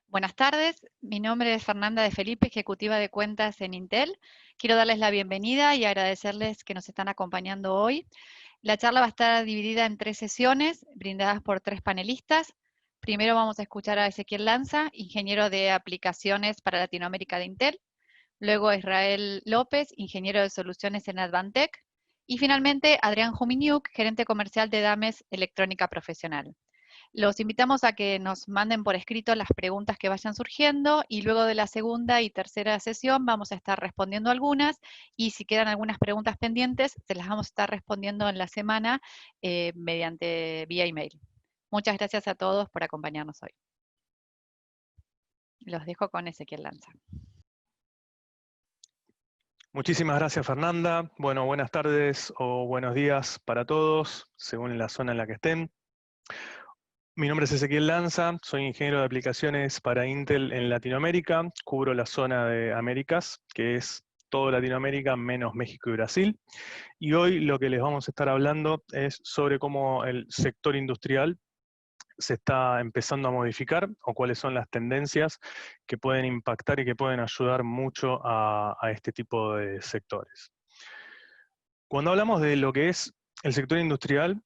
Buenas tardes, mi nombre es Fernanda de Felipe, ejecutiva de cuentas en Intel. Quiero darles la bienvenida y agradecerles que nos están acompañando hoy. La charla va a estar dividida en 3 sesiones, brindadas por 3 panelistas. Primero vamos a escuchar a Ezequiel Lanza, ingeniero de aplicaciones para Latinoamérica de Intel. Luego a Israel López, ingeniero de soluciones en Advantech. Y finalmente Adrián Juminiuk, gerente comercial de Dames Electrónica Profesional. Los invitamos a que nos manden por escrito las preguntas que vayan surgiendo y luego de la segunda y tercera sesión vamos a estar respondiendo algunas y si quedan algunas preguntas pendientes, se las vamos a estar respondiendo en la semana mediante vía email. Muchas gracias a todos por acompañarnos hoy. Los dejo con Ezequiel Lanza. Muchísimas gracias, Fernanda. Bueno, buenas tardes o buenos días para todos, según la zona en la que estén. Mi nombre es Ezequiel Lanza, soy ingeniero de aplicaciones para Intel en Latinoamérica, cubro la zona de Américas, que es toda Latinoamérica menos México y Brasil. Y hoy lo que les vamos a estar hablando es sobre cómo el sector industrial se está empezando a modificar o cuáles son las tendencias que pueden impactar y que pueden ayudar mucho a este tipo de sectores. Cuando hablamos de lo que es el sector industrial,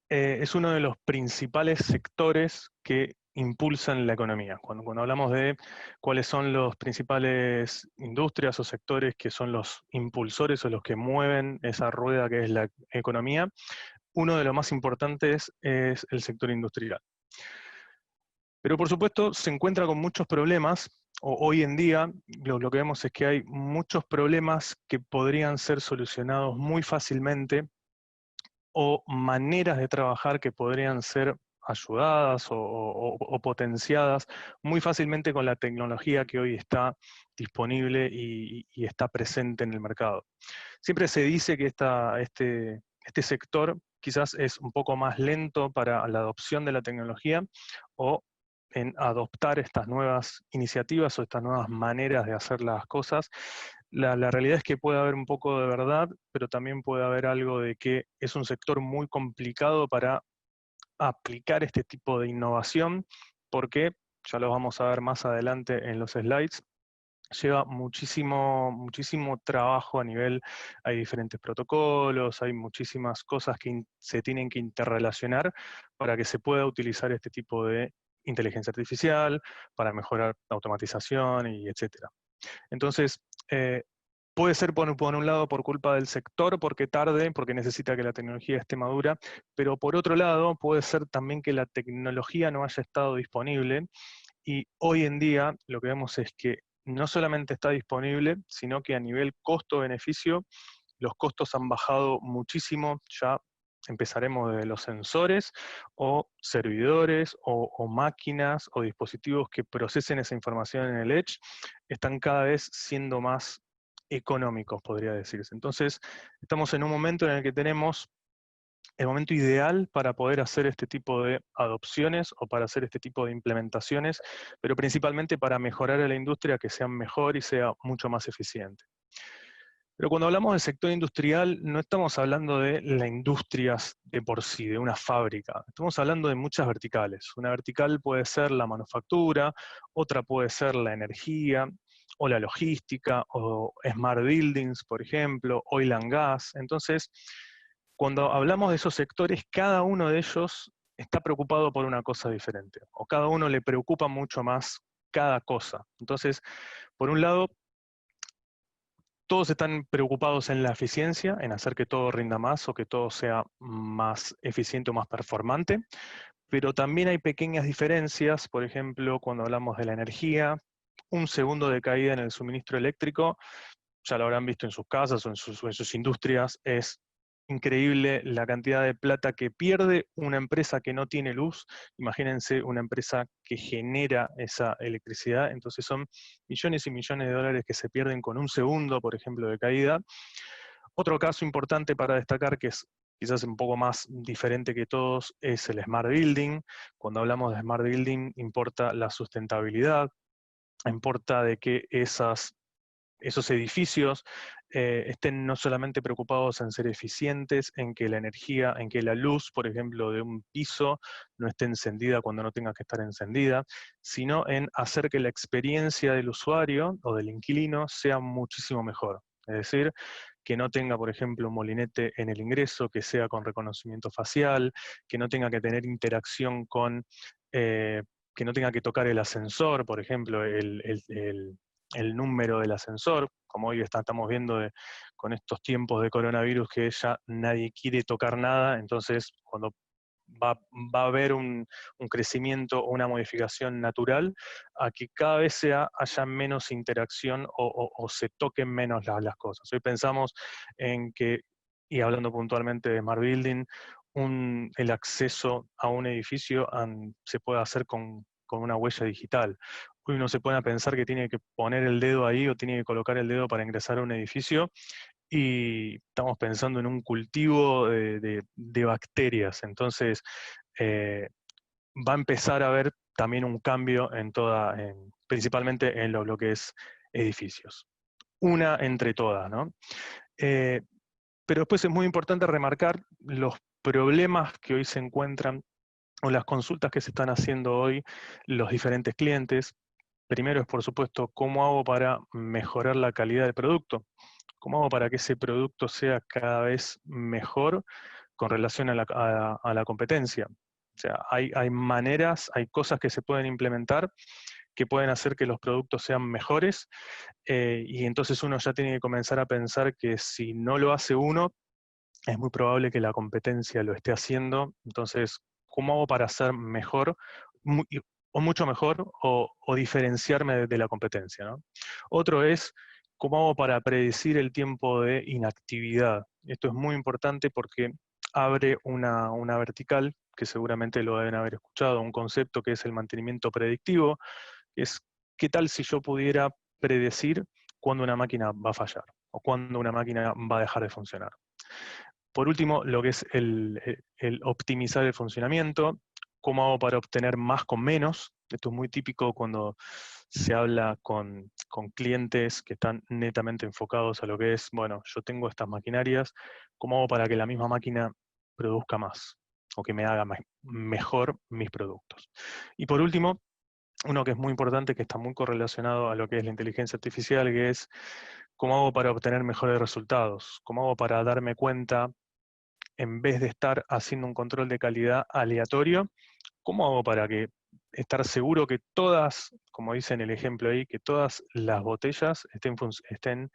es uno de los principales sectores que impulsan la economía. Cuando hablamos de cuáles son los principales industrias o sectores que son los impulsores o los que mueven esa rueda que es la economía, uno de los más importantes es el sector industrial. Pero por supuesto se encuentra con muchos problemas, o hoy en día lo que vemos es que hay muchos problemas que podrían ser solucionados muy fácilmente o maneras de trabajar que podrían ser ayudadas o potenciadas muy fácilmente con la tecnología que hoy está disponible y está presente en el mercado. Siempre se dice que este sector quizás es un poco más lento para la adopción de la tecnología o en adoptar estas nuevas iniciativas o estas nuevas maneras de hacer las cosas. La realidad es que puede haber un poco de verdad, pero también puede haber algo de que es un sector muy complicado para aplicar este tipo de innovación, porque, ya lo vamos a ver más adelante en los slides, lleva muchísimo trabajo a nivel, hay diferentes protocolos, hay muchísimas cosas que se tienen que interrelacionar para que se pueda utilizar este tipo de inteligencia artificial, para mejorar la automatización y etcétera. Entonces, puede ser por un lado por culpa del sector, porque tarde, porque necesita que la tecnología esté madura, pero por otro lado puede ser también que la tecnología no haya estado disponible y hoy en día lo que vemos es que no solamente está disponible, sino que a nivel costo-beneficio los costos han bajado muchísimo. Ya empezaremos de los sensores o servidores o máquinas o dispositivos que procesen esa información en el edge, están cada vez siendo más económicos, podría decirse. Entonces, estamos en un momento en el que tenemos el momento ideal para poder hacer este tipo de adopciones o para hacer este tipo de implementaciones, pero principalmente para mejorar a la industria, que sea mejor y sea mucho más eficiente. Pero cuando hablamos del sector industrial, no estamos hablando de la industria de por sí, de una fábrica. Estamos hablando de muchas verticales. Una vertical puede ser la manufactura, otra puede ser la energía, o la logística, o smart buildings, por ejemplo, oil and gas. Entonces, cuando hablamos de esos sectores, cada uno de ellos está preocupado por una cosa diferente, o cada uno le preocupa mucho más cada cosa. Entonces, por un lado, todos están preocupados en la eficiencia, en hacer que todo rinda más o que todo sea más eficiente o más performante, pero también hay pequeñas diferencias. Por ejemplo, cuando hablamos de la energía, un segundo de caída en el suministro eléctrico, ya lo habrán visto en sus casas o en sus industrias, es increíble la cantidad de plata que pierde una empresa que no tiene luz. Imagínense una empresa que genera esa electricidad, entonces son millones y millones de dólares que se pierden con un segundo, por ejemplo, de caída. Otro caso importante para destacar, que es quizás un poco más diferente que todos, es el Smart Building. Cuando hablamos de Smart Building, importa la sustentabilidad, importa de que esas esos edificios estén no solamente preocupados en ser eficientes, en que la energía, en que la luz, por ejemplo, de un piso no esté encendida cuando no tenga que estar encendida, sino en hacer que la experiencia del usuario o del inquilino sea muchísimo mejor. Es decir, que no tenga, por ejemplo, un molinete en el ingreso, que sea con reconocimiento facial, que no tenga que tener interacción con, que no tenga que tocar el ascensor, por ejemplo, el número del ascensor, como hoy estamos viendo con estos tiempos de coronavirus que ya nadie quiere tocar nada, entonces cuando va a haber un crecimiento o una modificación natural a que cada vez haya menos interacción o se toquen menos las cosas. Hoy pensamos en que, y hablando puntualmente de Smart Building, el acceso a un edificio se puede hacer con una huella digital. Hoy uno se pone a pensar que tiene que poner el dedo ahí o tiene que colocar el dedo para ingresar a un edificio, y estamos pensando en un cultivo de bacterias. Entonces, va a empezar a haber también un cambio principalmente en lo que es edificios. Una entre todas, ¿no? Pero después es muy importante remarcar los problemas que hoy se encuentran o las consultas que se están haciendo hoy los diferentes clientes. Primero es, por supuesto, ¿cómo hago para mejorar la calidad del producto? ¿Cómo hago para que ese producto sea cada vez mejor con relación a la competencia? O sea, hay maneras, hay cosas que se pueden implementar que pueden hacer que los productos sean mejores, y entonces uno ya tiene que comenzar a pensar que si no lo hace uno, es muy probable que la competencia lo esté haciendo. Entonces, ¿cómo hago para ser mejor, o mucho mejor, o diferenciarme de la competencia, ¿no? Otro es, ¿cómo hago para predecir el tiempo de inactividad? Esto es muy importante porque abre una vertical, que seguramente lo deben haber escuchado, un concepto que es el mantenimiento predictivo, que es, ¿qué tal si yo pudiera predecir cuándo una máquina va a fallar o cuándo una máquina va a dejar de funcionar? Por último, lo que es el optimizar el funcionamiento. ¿Cómo hago para obtener más con menos? Esto es muy típico cuando se habla con clientes que están netamente enfocados a lo que es, bueno, yo tengo estas maquinarias, ¿cómo hago para que la misma máquina produzca más o que me haga mejor mis productos? Y por último, uno que es muy importante, que está muy correlacionado a lo que es la inteligencia artificial, que es cómo hago para obtener mejores resultados, cómo hago para darme cuenta, en vez de estar haciendo un control de calidad aleatorio, ¿cómo hago para estar seguro que todas, como dice en el ejemplo ahí, que todas las botellas estén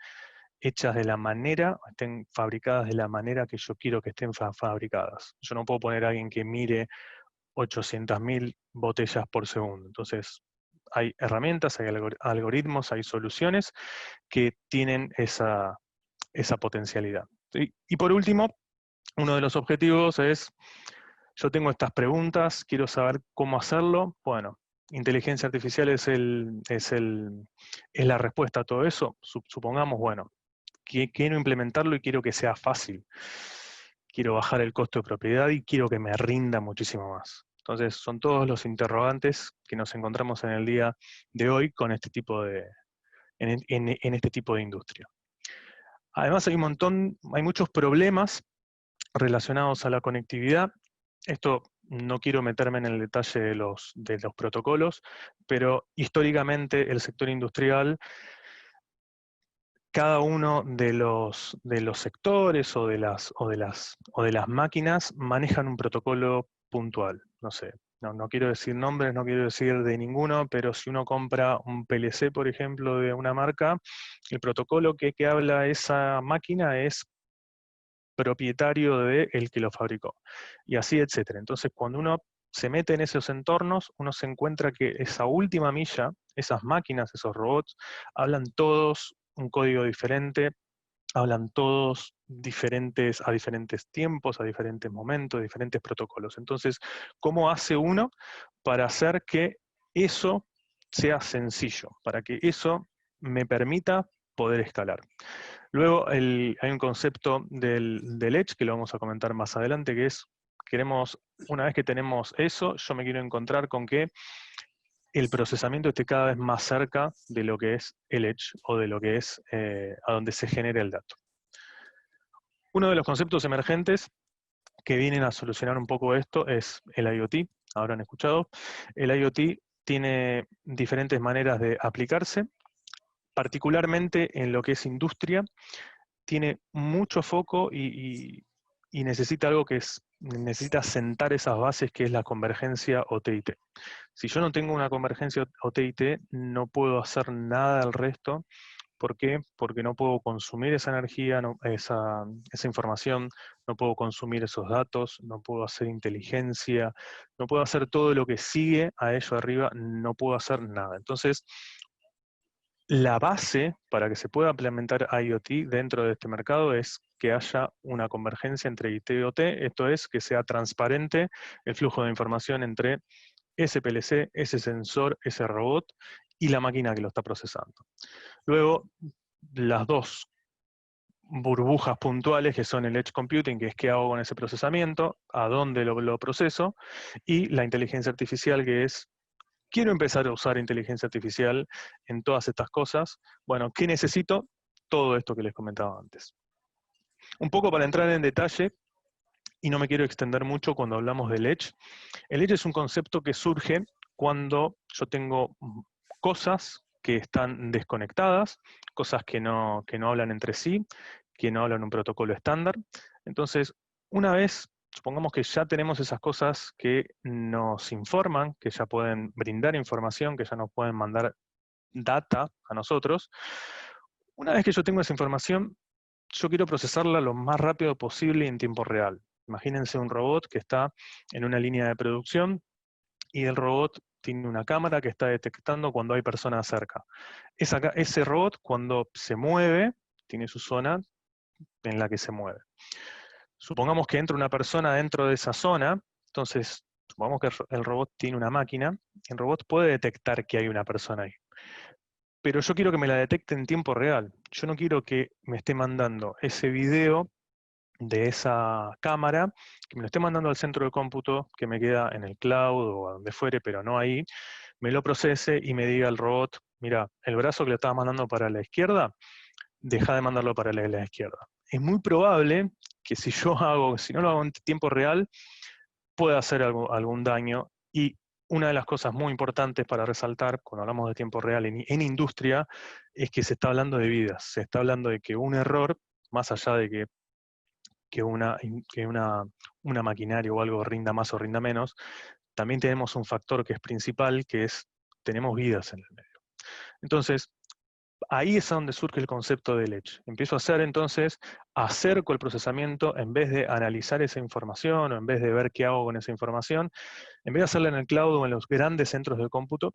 hechas de la manera, estén fabricadas de la manera que yo quiero que estén fabricadas? Yo no puedo poner a alguien que mire 800.000 botellas por segundo. Entonces, hay herramientas, hay algoritmos, hay soluciones que tienen esa potencialidad. Y por último, uno de los objetivos es, yo tengo estas preguntas, quiero saber cómo hacerlo. Bueno, inteligencia artificial es la respuesta a todo eso. Supongamos, bueno, quiero implementarlo y quiero que sea fácil. Quiero bajar el costo de propiedad y quiero que me rinda muchísimo más. Entonces, son todos los interrogantes que nos encontramos en el día de hoy con este tipo en este tipo de industria. Además, hay muchos problemas relacionados a la conectividad. Esto no quiero meterme en el detalle de los protocolos, pero históricamente el sector industrial, cada uno de los sectores o de las máquinas manejan un protocolo puntual. No sé, no quiero decir nombres, no quiero decir de ninguno, pero si uno compra un PLC, por ejemplo, de una marca, el protocolo que habla esa máquina es propietario del que lo fabricó, y así, etcétera. Entonces, cuando uno se mete en esos entornos, uno se encuentra que esa última milla, esas máquinas, esos robots, hablan todos un código diferente, hablan todos a diferentes tiempos, a diferentes momentos, diferentes protocolos. Entonces, ¿cómo hace uno para hacer que eso sea sencillo, para que eso me permita poder escalar? Luego hay un concepto del Edge, que lo vamos a comentar más adelante, que es, una vez que tenemos eso, yo me quiero encontrar con que el procesamiento esté cada vez más cerca de lo que es el edge o de lo que es a donde se genera el dato. Uno de los conceptos emergentes que vienen a solucionar un poco esto es el IoT. Habrán escuchado. El IoT tiene diferentes maneras de aplicarse, particularmente en lo que es industria. Tiene mucho foco y necesita algo que necesita sentar esas bases, que es la convergencia OT-IT. Si yo no tengo una convergencia OT-IT, no puedo hacer nada al resto. ¿Por qué? Porque no puedo consumir esa energía, esa información, no puedo consumir esos datos, no puedo hacer inteligencia, no puedo hacer todo lo que sigue a ello arriba, no puedo hacer nada. Entonces, la base para que se pueda implementar IoT dentro de este mercado es que haya una convergencia entre IT y OT, esto es, que sea transparente el flujo de información entre ese PLC, ese sensor, ese robot y la máquina que lo está procesando. Luego, las dos burbujas puntuales, que son el Edge Computing, que es qué hago con ese procesamiento, a dónde lo proceso, y la inteligencia artificial, que es, quiero empezar a usar inteligencia artificial en todas estas cosas. Bueno, ¿qué necesito? Todo esto que les comentaba antes. Un poco para entrar en detalle, y no me quiero extender mucho cuando hablamos del Edge. El Edge es un concepto que surge cuando yo tengo cosas que están desconectadas, cosas que no hablan entre sí, que no hablan un protocolo estándar. Entonces, una vez, supongamos que ya tenemos esas cosas que nos informan, que ya pueden brindar información, que ya nos pueden mandar data a nosotros. Una vez que yo tengo esa información, yo quiero procesarla lo más rápido posible y en tiempo real. Imagínense un robot que está en una línea de producción y el robot tiene una cámara que está detectando cuando hay personas cerca. Ese robot, cuando se mueve, tiene su zona en la que se mueve. Supongamos que entra una persona dentro de esa zona, entonces supongamos que el robot tiene una máquina, el robot puede detectar que hay una persona ahí. Pero yo quiero que me la detecte en tiempo real. Yo no quiero que me esté mandando ese video de esa cámara, que me lo esté mandando al centro de cómputo, que me queda en el cloud o a donde fuere, pero no ahí, me lo procese y me diga al robot, mira, el brazo que le estabas mandando para la izquierda, deja de mandarlo para la izquierda. Es muy probable que si no lo hago en tiempo real, pueda hacer algún daño. Y una de las cosas muy importantes para resaltar cuando hablamos de tiempo real en industria es que se está hablando de vidas, se está hablando de que un error, más allá de que una maquinaria o algo rinda más o rinda menos, también tenemos un factor que es principal, que es, tenemos vidas en el medio. Entonces, ahí es donde surge el concepto del Edge. Empiezo a hacer entonces, acerco el procesamiento en vez de analizar esa información o en vez de ver qué hago con esa información, en vez de hacerla en el cloud o en los grandes centros de cómputo,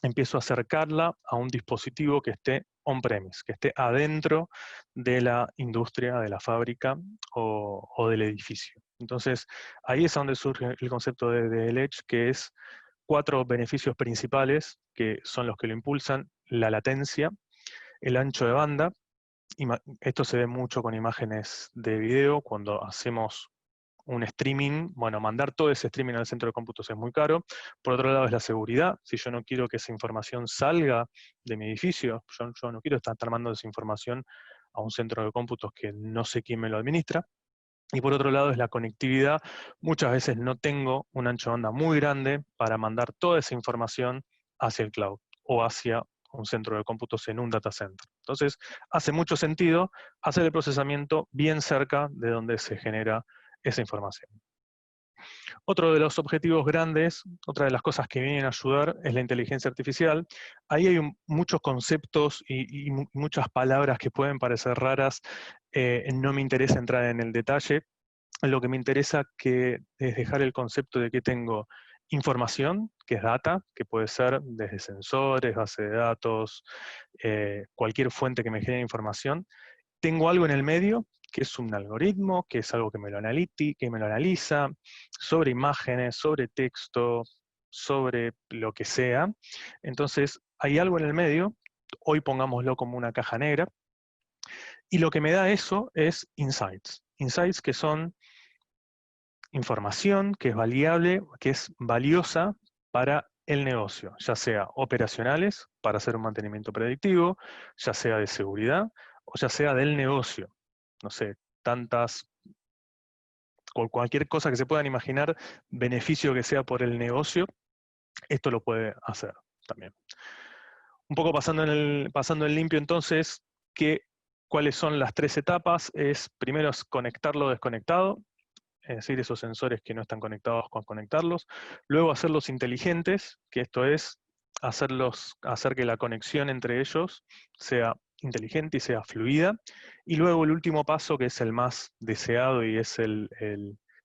empiezo a acercarla a un dispositivo que esté on-premise, que esté adentro de la industria, de la fábrica o del edificio. Entonces, ahí es donde surge el concepto del Edge, que es 4 beneficios principales, que son los que lo impulsan: la latencia, el ancho de banda. Esto se ve mucho con imágenes de video, cuando hacemos un streaming, bueno, mandar todo ese streaming al centro de cómputos es muy caro. Por otro lado es la seguridad. Si yo no quiero que esa información salga de mi edificio, yo no quiero estar mandando esa información a un centro de cómputos que no sé quién me lo administra. Y por otro lado es la conectividad. Muchas veces no tengo un ancho de banda muy grande para mandar toda esa información hacia el cloud o hacia un centro de cómputos en un data center. Entonces, hace mucho sentido hacer el procesamiento bien cerca de donde se genera esa información. Otro de los objetivos grandes, otra de las cosas que vienen a ayudar es la inteligencia artificial. Ahí hay muchos conceptos y muchas palabras que pueden parecer raras. No me interesa entrar en el detalle. Lo que me interesa es dejar el concepto de que tengo información, que es data, que puede ser desde sensores, base de datos, cualquier fuente que me genere información. Tengo algo en el medio, que es un algoritmo, que es algo que me lo analiza, sobre imágenes, sobre texto, sobre lo que sea. Entonces, hay algo en el medio, hoy pongámoslo como una caja negra, y lo que me da eso es insights. Insights que son información que es valiosa para el negocio, ya sea operacionales, para hacer un mantenimiento predictivo, ya sea de seguridad, o ya sea del negocio. No sé, cualquier cosa que se puedan imaginar, beneficio que sea por el negocio, esto lo puede hacer también. Un poco pasando en limpio entonces, ¿cuáles son las 3 etapas? Primero es conectarlo desconectado, es decir, esos sensores que no están conectados con conectarlos. Luego hacerlos inteligentes, que esto es hacer que la conexión entre ellos sea inteligente y sea fluida. Y luego el último paso, que es el más deseado y es el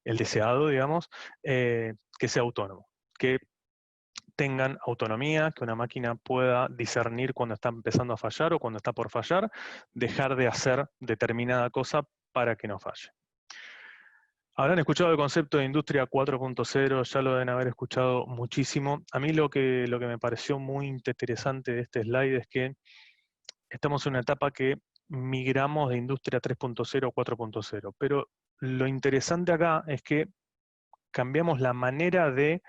deseado, digamos, que sea autónomo, que tengan autonomía, que una máquina pueda discernir cuando está empezando a fallar o cuando está por fallar, dejar de hacer determinada cosa para que no falle. Habrán escuchado el concepto de Industria 4.0, ya lo deben haber escuchado muchísimo. A mí lo que me pareció muy interesante de este slide es que estamos en una etapa que migramos de Industria 3.0 a 4.0, pero lo interesante acá es que cambiamos la manera de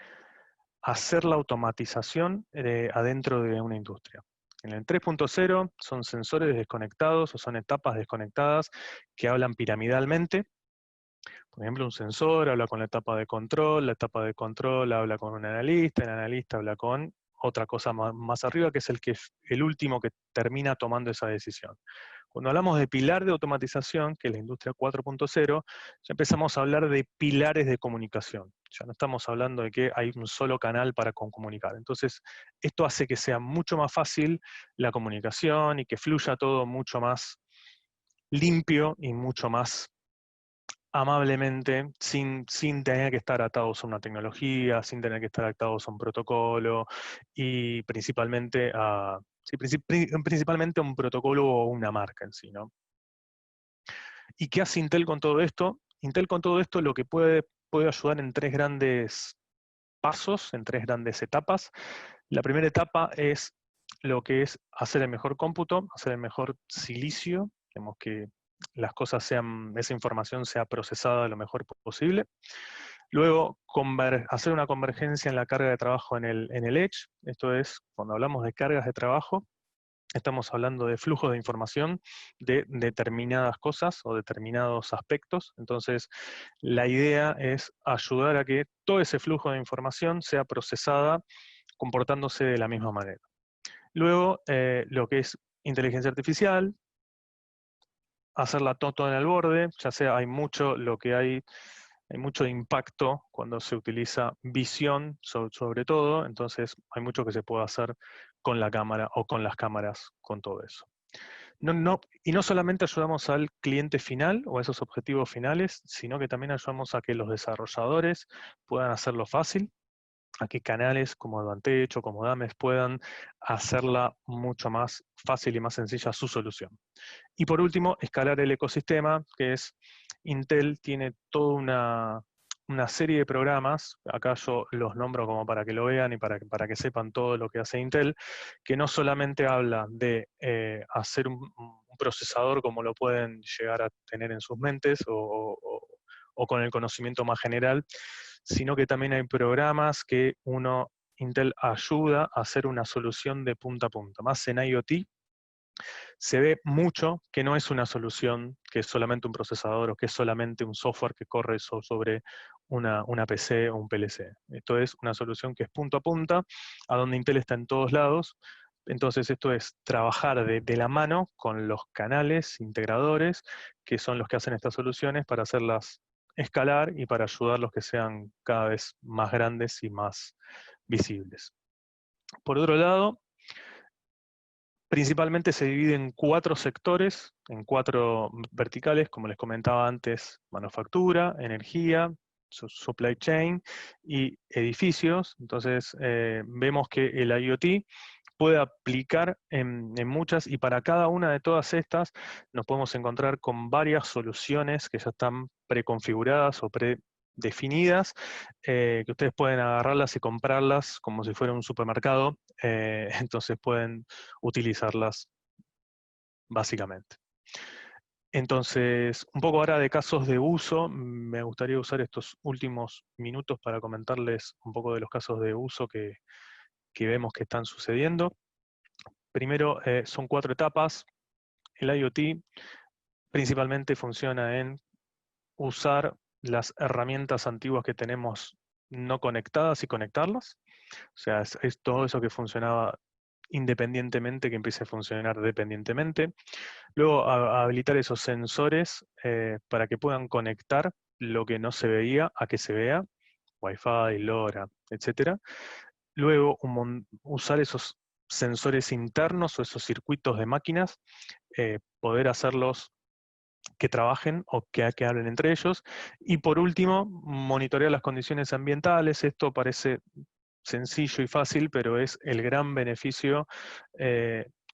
hacer la automatización adentro de una industria. En el 3.0 son sensores desconectados o son etapas desconectadas que hablan piramidalmente. Por ejemplo, un sensor habla con la etapa de control habla con un analista, el analista habla con otra cosa más arriba, que es el último que termina tomando esa decisión. Cuando hablamos de pilar de automatización, que es la industria 4.0, ya empezamos a hablar de pilares de comunicación. Ya no estamos hablando de que hay un solo canal para comunicar. Entonces, esto hace que sea mucho más fácil la comunicación y que fluya todo mucho más limpio y mucho más amablemente, sin tener que estar atados a una tecnología, sin tener que estar atados a un protocolo y principalmente principalmente a un protocolo o una marca en sí, ¿no? ¿Y qué hace Intel con todo esto? Intel con todo esto lo que puede ayudar en 3 grandes pasos, en 3 grandes etapas. La primera etapa es lo que es hacer el mejor cómputo, hacer el mejor silicio, digamos que esa información sea procesada lo mejor posible. Luego, hacer una convergencia en la carga de trabajo en el Edge. Esto es, cuando hablamos de cargas de trabajo, estamos hablando de flujo de información de determinadas cosas o determinados aspectos. Entonces, la idea es ayudar a que todo ese flujo de información sea procesada comportándose de la misma manera. Luego, lo que es inteligencia artificial, hacerla todo en el borde, ya sea hay mucho impacto cuando se utiliza visión sobre todo, entonces hay mucho que se puede hacer con la cámara o con las cámaras con todo eso. Y no solamente ayudamos al cliente final o a esos objetivos finales, sino que también ayudamos a que los desarrolladores puedan hacerlo fácil, a que canales como Advantage o como Dames puedan hacerla mucho más fácil y más sencilla su solución. Y por último, escalar el ecosistema, que es Intel tiene toda una serie de programas, acá yo los nombro como para que lo vean y para que sepan todo lo que hace Intel, que no solamente habla de hacer un procesador como lo pueden llegar a tener en sus mentes o con el conocimiento más general, sino que también hay programas que Intel ayuda a hacer una solución de punta a punta. Más en IoT, se ve mucho que no es una solución que es solamente un procesador o que es solamente un software que corre sobre una PC o un PLC. Esto es una solución que es punto a punta, a donde Intel está en todos lados. Entonces esto es trabajar de la mano con los canales integradores, que son los que hacen estas soluciones, para hacerlas escalar y para ayudarlos que sean cada vez más grandes y más visibles. Por otro lado, principalmente se divide en 4 sectores, en 4 verticales, como les comentaba antes: manufactura, energía, supply chain y edificios. Entonces vemos que el IoT puede aplicar en muchas, y para cada una de todas estas nos podemos encontrar con varias soluciones que ya están preconfiguradas o predefinidas, que ustedes pueden agarrarlas y comprarlas como si fuera un supermercado, entonces pueden utilizarlas básicamente. Entonces, un poco ahora de casos de uso, me gustaría usar estos últimos minutos para comentarles un poco de los casos de uso que que vemos que están sucediendo. Primero, son 4 etapas. El IoT principalmente funciona en usar las herramientas antiguas que tenemos no conectadas y conectarlas. O sea, es todo eso que funcionaba independientemente que empiece a funcionar dependientemente. Luego, habilitar esos sensores para que puedan conectar lo que no se veía a que se vea, Wi-Fi, LoRa, etc. Luego, usar esos sensores internos o esos circuitos de máquinas, poder hacerlos que trabajen o que hablen entre ellos. Y por último, monitorear las condiciones ambientales. Esto parece sencillo y fácil, pero es el gran beneficio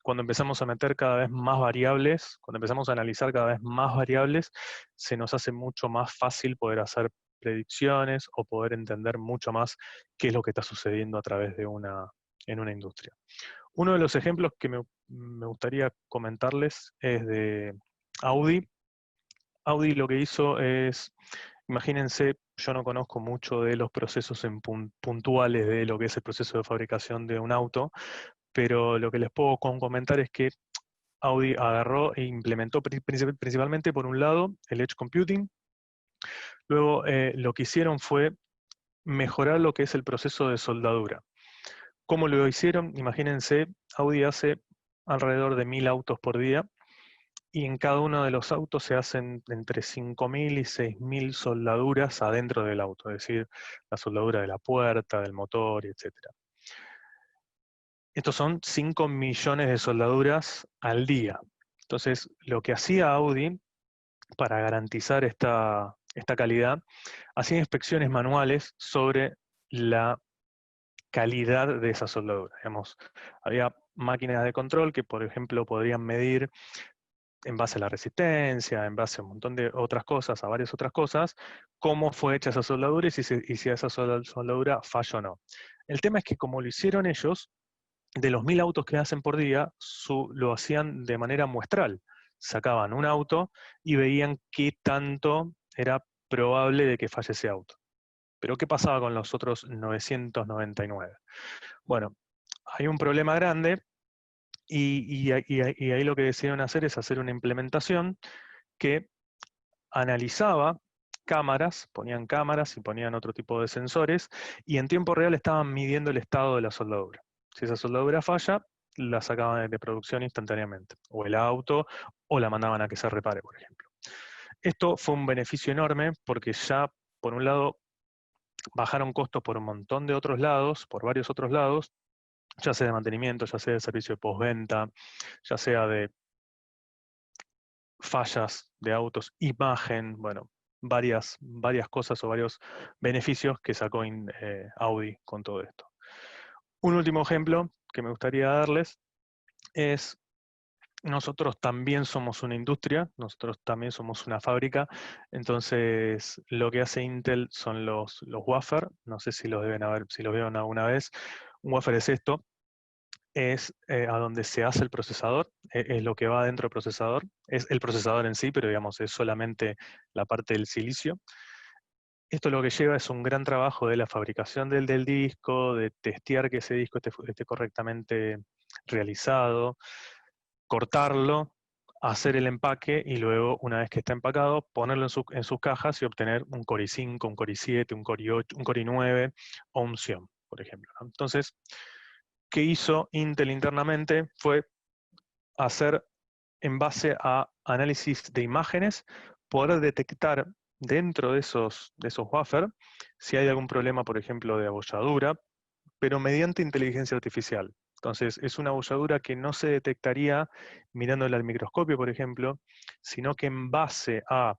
cuando empezamos a meter cada vez más variables, cuando empezamos a analizar cada vez más variables, se nos hace mucho más fácil poder hacer predicciones o poder entender mucho más qué es lo que está sucediendo a través de en una industria. Uno de los ejemplos que me gustaría comentarles es de Audi. Audi lo que hizo es, imagínense, yo no conozco mucho de los procesos puntuales de lo que es el proceso de fabricación de un auto, pero lo que les puedo comentar es que Audi agarró e implementó principalmente, por un lado, el Edge Computing. Luego, lo que hicieron fue mejorar lo que es el proceso de soldadura. ¿Cómo lo hicieron? Imagínense, Audi hace alrededor de 1000 autos por día, y en cada uno de los autos se hacen entre 5000 y 6000 soldaduras adentro del auto, es decir, la soldadura de la puerta, del motor, etc. Estos son 5 millones de soldaduras al día. Entonces, lo que hacía Audi para garantizar esta calidad, hacía inspecciones manuales sobre la calidad de esa soldadura. Digamos, había máquinas de control que, por ejemplo, podrían medir en base a la resistencia, en base a un montón de otras cosas, a varias otras cosas, cómo fue hecha esa soldadura y si esa soldadura falló o no. El tema es que como lo hicieron ellos, de los 1000 autos que hacen por día, lo hacían de manera muestral. Sacaban un auto y veían qué tanto era probable de que falle ese auto. Pero ¿qué pasaba con los otros 999? Bueno, hay un problema grande y ahí lo que decidieron hacer es hacer una implementación que analizaba cámaras, ponían cámaras y ponían otro tipo de sensores, y en tiempo real estaban midiendo el estado de la soldadura. Si esa soldadura falla, la sacaban de producción instantáneamente, o el auto, o la mandaban a que se repare, por ejemplo. Esto fue un beneficio enorme porque ya, por un lado, bajaron costos por un montón de otros lados, por varios otros lados, ya sea de mantenimiento, ya sea de servicio de postventa, ya sea de fallas de autos, imagen, bueno, varias cosas o varios beneficios que sacó Audi con todo esto. Un último ejemplo que me gustaría darles es, nosotros también somos una industria, nosotros también somos una fábrica, entonces lo que hace Intel son los wafer, no sé si los deben haber, si los vieron alguna vez. Un wafer es esto, es a donde se hace el procesador, es lo que va dentro del procesador, es el procesador en sí, pero digamos es solamente la parte del silicio. Esto lo que lleva es un gran trabajo de la fabricación del disco, de testear que ese disco esté correctamente realizado, cortarlo, hacer el empaque y luego, una vez que está empacado, ponerlo en sus cajas y obtener un Core i5, un Core i7, un Core i8, un Core i9 o un Xeon, por ejemplo, ¿no? Entonces, ¿qué hizo Intel internamente? Fue hacer, en base a análisis de imágenes, poder detectar dentro de esos buffer si hay algún problema, por ejemplo, de abolladura, pero mediante inteligencia artificial. Entonces, es una abolladura que no se detectaría mirándola al microscopio, por ejemplo, sino que en base a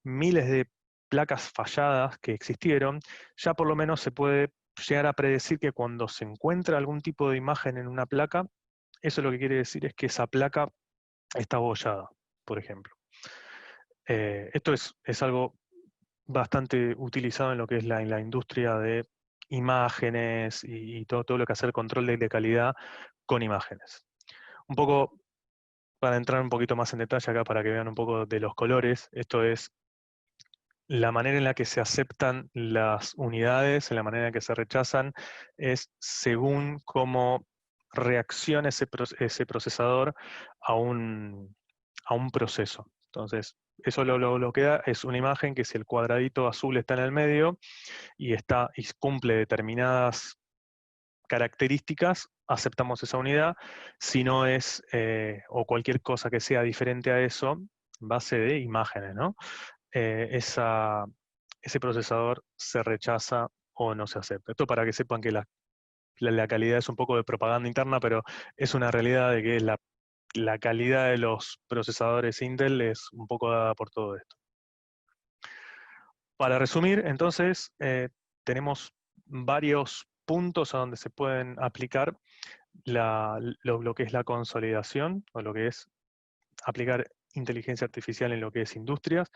miles de placas falladas que existieron, ya por lo menos se puede llegar a predecir que cuando se encuentra algún tipo de imagen en una placa, eso lo que quiere decir es que esa placa está abollada, por ejemplo. Esto es algo bastante utilizado en lo que es en la industria de imágenes y todo lo que hace el control de calidad con imágenes. Un poco, para entrar un poquito más en detalle acá, para que vean un poco de los colores, esto es la manera en la que se aceptan las unidades, la manera en la que se rechazan, es según cómo reacciona ese procesador a un proceso. Entonces, eso lo que da es una imagen que si el cuadradito azul está en el medio y cumple determinadas características, aceptamos esa unidad. Si no es, o cualquier cosa que sea diferente a eso, en base de imágenes, ¿no? Ese procesador se rechaza o no se acepta. Esto para que sepan que la calidad es un poco de propaganda interna, pero es una realidad de que la calidad de los procesadores Intel es un poco dada por todo esto. Para resumir, entonces, tenemos varios puntos a donde se pueden aplicar lo que es la consolidación, o lo que es aplicar inteligencia artificial en lo que es industrias.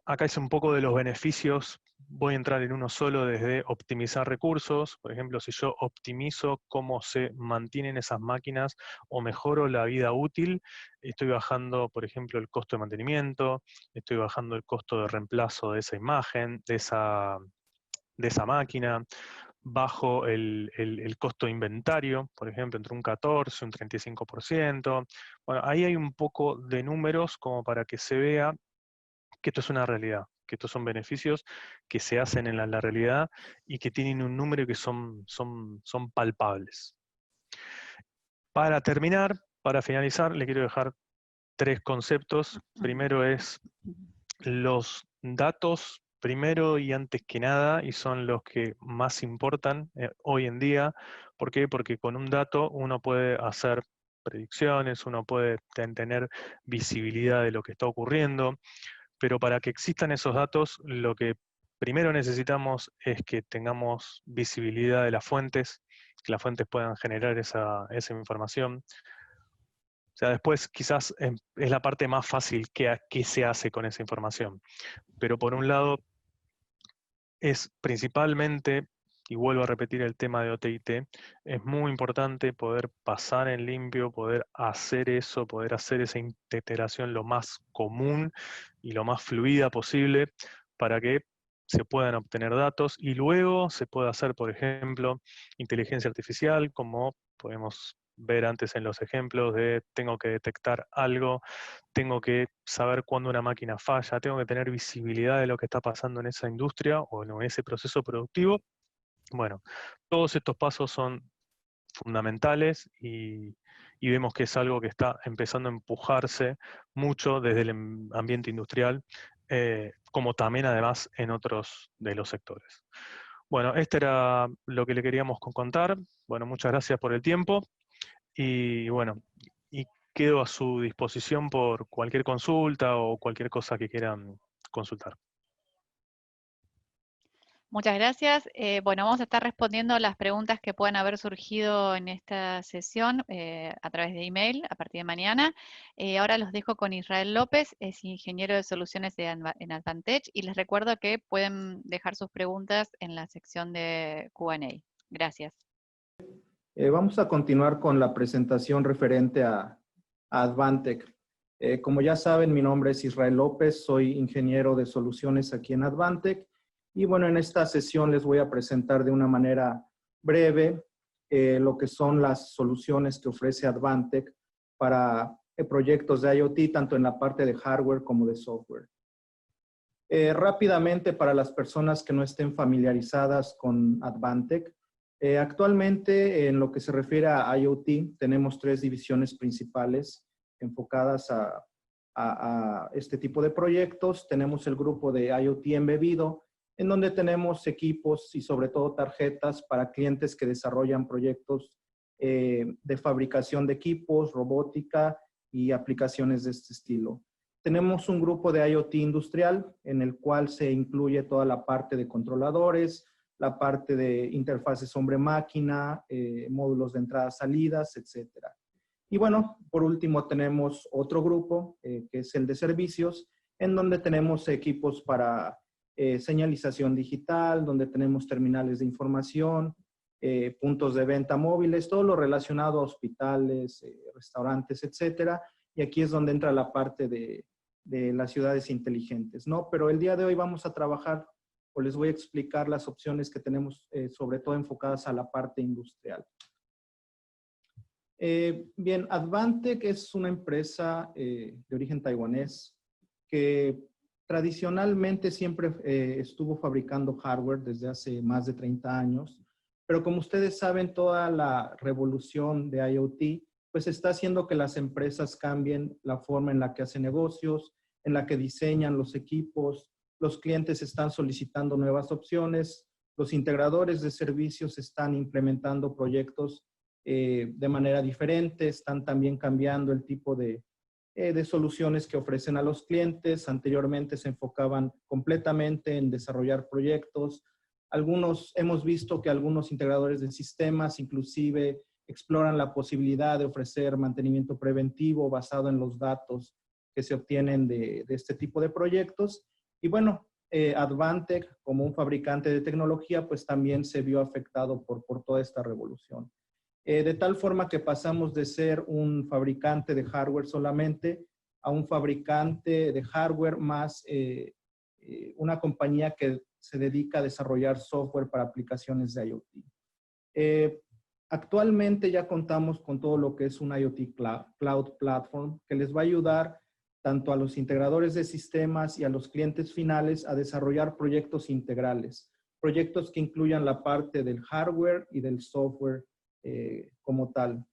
Acá es un poco de los beneficios, voy a entrar en uno solo desde optimizar recursos. Por ejemplo, si yo optimizo cómo se mantienen esas máquinas o mejoro la vida útil, estoy bajando, por ejemplo, el costo de mantenimiento, estoy bajando el costo de reemplazo de esa imagen, de esa máquina, bajo el costo de inventario, por ejemplo, entre un 14, un 35%. Bueno, ahí hay un poco de números como para que se vea que esto es una realidad, que estos son beneficios que se hacen en la realidad y que tienen un número que son palpables. Para terminar, para finalizar, le quiero dejar 3 conceptos. Primero es los datos, primero y antes que nada, y son los que más importan hoy en día. ¿Por qué? Porque con un dato uno puede hacer predicciones, uno puede tener visibilidad de lo que está ocurriendo, pero para que existan esos datos, lo que primero necesitamos es que tengamos visibilidad de las fuentes, que las fuentes puedan generar esa información. O sea, después quizás es la parte más fácil qué se hace con esa información. Pero por un lado, es principalmente, y vuelvo a repetir el tema de OTIT, es muy importante poder pasar en limpio, poder hacer eso, poder hacer esa integración lo más común y lo más fluida posible para que se puedan obtener datos y luego se puede hacer, por ejemplo, inteligencia artificial, como podemos ver antes en los ejemplos de tengo que detectar algo, tengo que saber cuándo una máquina falla, tengo que tener visibilidad de lo que está pasando en esa industria o en ese proceso productivo. Bueno, todos estos pasos son fundamentales y vemos que es algo que está empezando a empujarse mucho desde el ambiente industrial, como también además en otros de los sectores. Bueno, este era lo que le queríamos contar. Bueno, muchas gracias por el tiempo y bueno, y quedo a su disposición por cualquier consulta o cualquier cosa que quieran consultar. Muchas gracias. Bueno, vamos a estar respondiendo las preguntas que puedan haber surgido en esta sesión a través de email a partir de mañana. Ahora los dejo con Israel López, es ingeniero de soluciones en Advantech, y les recuerdo que pueden dejar sus preguntas en la sección de Q&A. Gracias. Vamos a continuar con la presentación referente a Advantech. Como ya saben, mi nombre es Israel López, soy ingeniero de soluciones aquí en Advantech. Y bueno, en esta sesión les voy a presentar de una manera breve lo que son las soluciones que ofrece Advantech para proyectos de IoT, tanto en la parte de hardware como de software. Rápidamente, para las personas que no estén familiarizadas con Advantech, actualmente en lo que se refiere a IoT, tenemos 3 divisiones principales enfocadas a este tipo de proyectos. Tenemos el grupo de IoT embebido, en donde tenemos equipos y sobre todo tarjetas para clientes que desarrollan proyectos de fabricación de equipos, robótica y aplicaciones de este estilo. Tenemos un grupo de IoT industrial en el cual se incluye toda la parte de controladores, la parte de interfaces hombre-máquina, módulos de entradas-salidas, etc. Y bueno, por último tenemos otro grupo que es el de servicios, en donde tenemos equipos para señalización digital, donde tenemos terminales de información, puntos de venta móviles, todo lo relacionado a hospitales, restaurantes, etcétera. Y aquí es donde entra la parte de las ciudades inteligentes, ¿no? Pero el día de hoy vamos a trabajar o les voy a explicar las opciones que tenemos, sobre todo enfocadas a la parte industrial. Bien, Advantech es una empresa de origen taiwanés que tradicionalmente siempre estuvo fabricando hardware desde hace más de 30 años, pero como ustedes saben, toda la revolución de IoT pues está haciendo que las empresas cambien la forma en la que hacen negocios, en la que diseñan los equipos, los clientes están solicitando nuevas opciones, los integradores de servicios están implementando proyectos de manera diferente, están también cambiando el tipo de soluciones que ofrecen a los clientes. Anteriormente se enfocaban completamente en desarrollar proyectos. Hemos visto que algunos integradores de sistemas inclusive exploran la posibilidad de ofrecer mantenimiento preventivo basado en los datos que se obtienen de este tipo de proyectos. Y bueno, Advantech, como un fabricante de tecnología, pues también se vio afectado por toda esta revolución. De tal forma que pasamos de ser un fabricante de hardware solamente a un fabricante de hardware más una compañía que se dedica a desarrollar software para aplicaciones de IoT. Actualmente ya contamos con todo lo que es un IoT Cloud Platform que les va a ayudar tanto a los integradores de sistemas y a los clientes finales a desarrollar proyectos integrales, proyectos que incluyan la parte del hardware y del software como tal.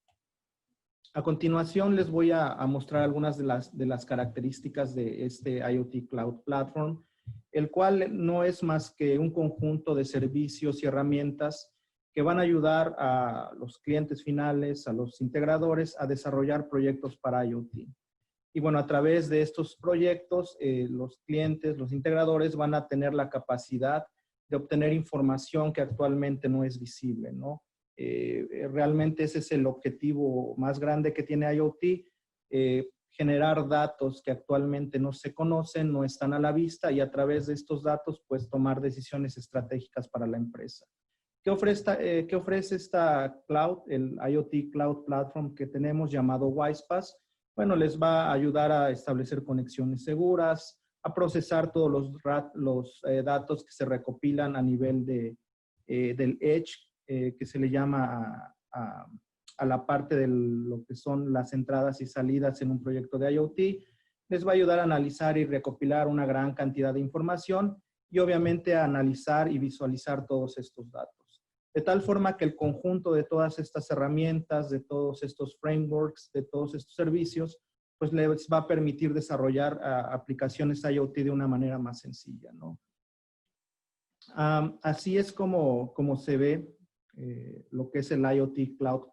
A continuación les voy a mostrar algunas de las características de este IoT Cloud Platform, el cual no es más que un conjunto de servicios y herramientas que van a ayudar a los clientes finales, a los integradores, a desarrollar proyectos para IoT. Y bueno, a través de estos proyectos, los clientes, los integradores van a tener la capacidad de obtener información que actualmente no es visible, ¿no? Realmente ese es el objetivo más grande que tiene IoT, generar datos que actualmente no se conocen, no están a la vista y a través de estos datos pues tomar decisiones estratégicas para la empresa. ¿Qué ofrece esta cloud, el IoT Cloud Platform que tenemos llamado WISE-PaaS? Bueno, les va a ayudar a establecer conexiones seguras, a procesar todos los datos que se recopilan a nivel del Edge, que se le llama a la parte de lo que son las entradas y salidas en un proyecto de IoT. Les va a ayudar a analizar y recopilar una gran cantidad de información y obviamente a analizar y visualizar todos estos datos. De tal forma que el conjunto de todas estas herramientas, de todos estos frameworks, de todos estos servicios, pues les va a permitir desarrollar aplicaciones IoT de una manera más sencilla, ¿no? Así es como se ve lo que es el IoT Cloud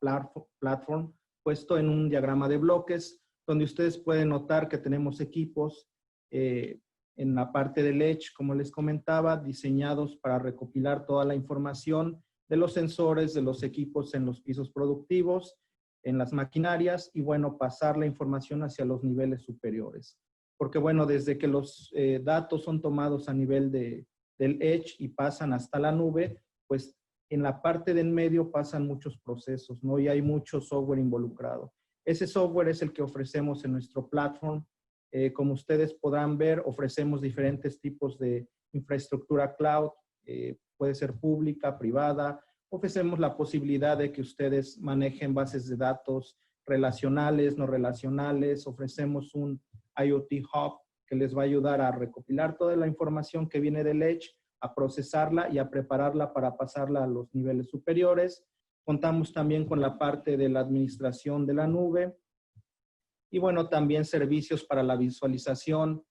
Platform, puesto en un diagrama de bloques, donde ustedes pueden notar que tenemos equipos en la parte del Edge, como les comentaba, diseñados para recopilar toda la información de los sensores, de los equipos en los pisos productivos, en las maquinarias, y bueno, pasar la información hacia los niveles superiores. Porque bueno, desde que los datos son tomados a nivel del Edge y pasan hasta la nube, pues en la parte de en medio pasan muchos procesos, ¿no? Y hay mucho software involucrado. Ese software es el que ofrecemos en nuestro platform. Como ustedes podrán ver, ofrecemos diferentes tipos de infraestructura cloud, puede ser pública, privada. Ofrecemos la posibilidad de que ustedes manejen bases de datos relacionales, no relacionales. Ofrecemos un IoT Hub que les va a ayudar a recopilar toda la información que viene del Edge, a procesarla y a prepararla para pasarla a los niveles superiores. Contamos también con la parte de la administración de la nube y bueno, también servicios para la visualización,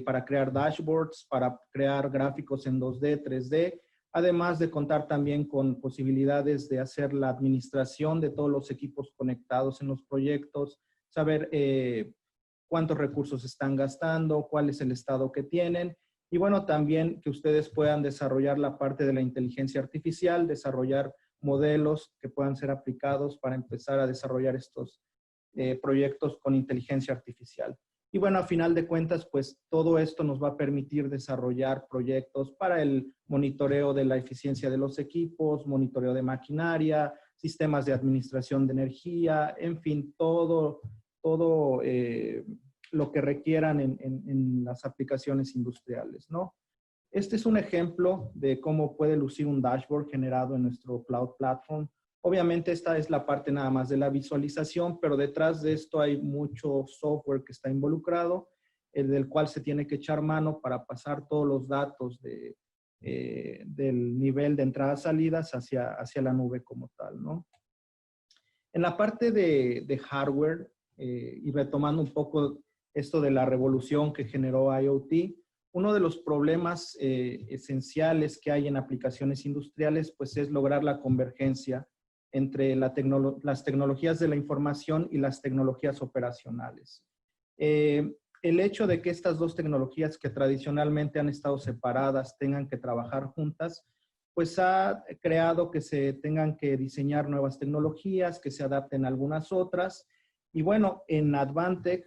para crear dashboards, para crear gráficos en 2D, 3D, además de contar también con posibilidades de hacer la administración de todos los equipos conectados en los proyectos, saber cuántos recursos están gastando, cuál es el estado que tienen. Y bueno, también que ustedes puedan desarrollar la parte de la inteligencia artificial, desarrollar modelos que puedan ser aplicados para empezar a desarrollar estos proyectos con inteligencia artificial. Y bueno, a final de cuentas, pues todo esto nos va a permitir desarrollar proyectos para el monitoreo de la eficiencia de los equipos, monitoreo de maquinaria, sistemas de administración de energía, en fin, todo lo que requieran en las aplicaciones industriales, ¿no? Este es un ejemplo de cómo puede lucir un dashboard generado en nuestro Cloud Platform. Obviamente esta es la parte nada más de la visualización, pero detrás de esto hay mucho software que está involucrado, del cual se tiene que echar mano para pasar todos los datos del nivel de entradas-salidas hacia la nube como tal, ¿no? En la parte de hardware, y retomando un poco esto de la revolución que generó IoT, uno de los problemas esenciales que hay en aplicaciones industriales, pues es lograr la convergencia entre las tecnologías de la información y las tecnologías operacionales. El hecho de que estas dos tecnologías que tradicionalmente han estado separadas tengan que trabajar juntas, pues ha creado que se tengan que diseñar nuevas tecnologías, que se adapten a algunas otras. Y bueno, en Advantech,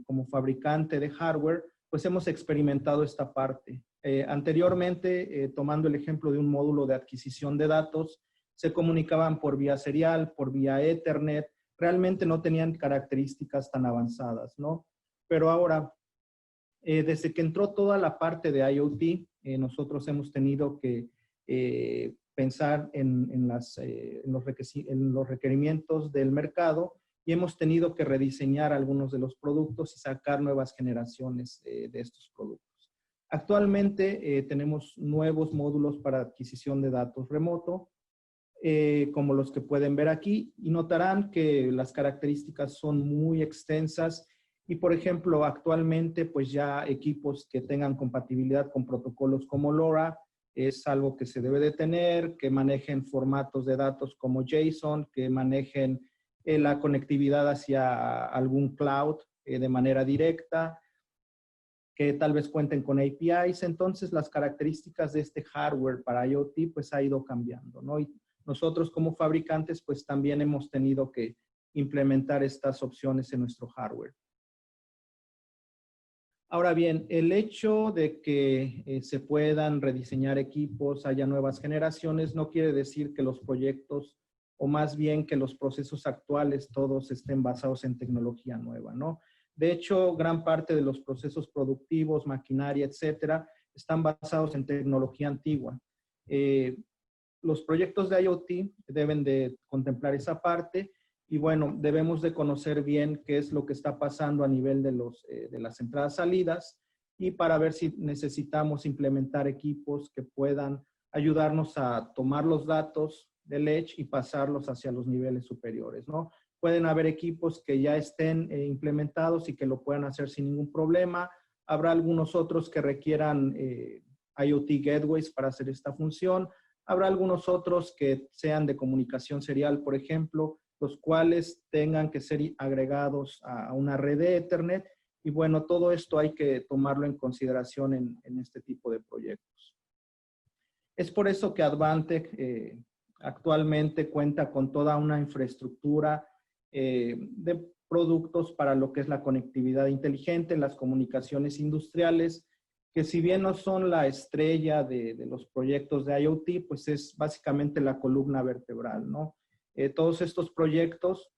como fabricante de hardware, pues hemos experimentado esta parte. Anteriormente, tomando el ejemplo de un módulo de adquisición de datos, se comunicaban por vía serial, por vía Ethernet, realmente no tenían características tan avanzadas, ¿no? Pero ahora, desde que entró toda la parte de IoT, nosotros hemos tenido que pensar en los requerimientos del mercado y hemos tenido que rediseñar algunos de los productos y sacar nuevas generaciones de estos productos. Actualmente tenemos nuevos módulos para adquisición de datos remoto, como los que pueden ver aquí, y notarán que las características son muy extensas y, por ejemplo, actualmente pues ya equipos que tengan compatibilidad con protocolos como LoRa es algo que se debe de tener, que manejen formatos de datos como JSON, que manejen la conectividad hacia algún cloud de manera directa, que tal vez cuenten con APIs. Entonces, las características de este hardware para IoT pues ha ido cambiando, ¿no? Y nosotros como fabricantes pues también hemos tenido que implementar estas opciones en nuestro hardware. Ahora bien, el hecho de que se puedan rediseñar equipos, haya nuevas generaciones, no quiere decir que los proyectos, o más bien que los procesos actuales todos estén basados en tecnología nueva, ¿no? De hecho, gran parte de los procesos productivos, maquinaria, etcétera, están basados en tecnología antigua. Los proyectos de IoT deben de contemplar esa parte y bueno, debemos de conocer bien qué es lo que está pasando a nivel de las entradas-salidas y para ver si necesitamos implementar equipos que puedan ayudarnos a tomar los datos del Edge y pasarlos hacia los niveles superiores, ¿no? Pueden haber equipos que ya estén implementados y que lo puedan hacer sin ningún problema. Habrá algunos otros que requieran IoT gateways para hacer esta función. Habrá algunos otros que sean de comunicación serial, por ejemplo, los cuales tengan que ser agregados a una red de Ethernet. Y bueno, todo esto hay que tomarlo en consideración en este tipo de proyectos. Es por eso que Advantech actualmente cuenta con toda una infraestructura de productos para lo que es la conectividad inteligente, las comunicaciones industriales, que si bien no son la estrella de los proyectos de IoT, pues es básicamente la columna vertebral, ¿no? Todos estos proyectos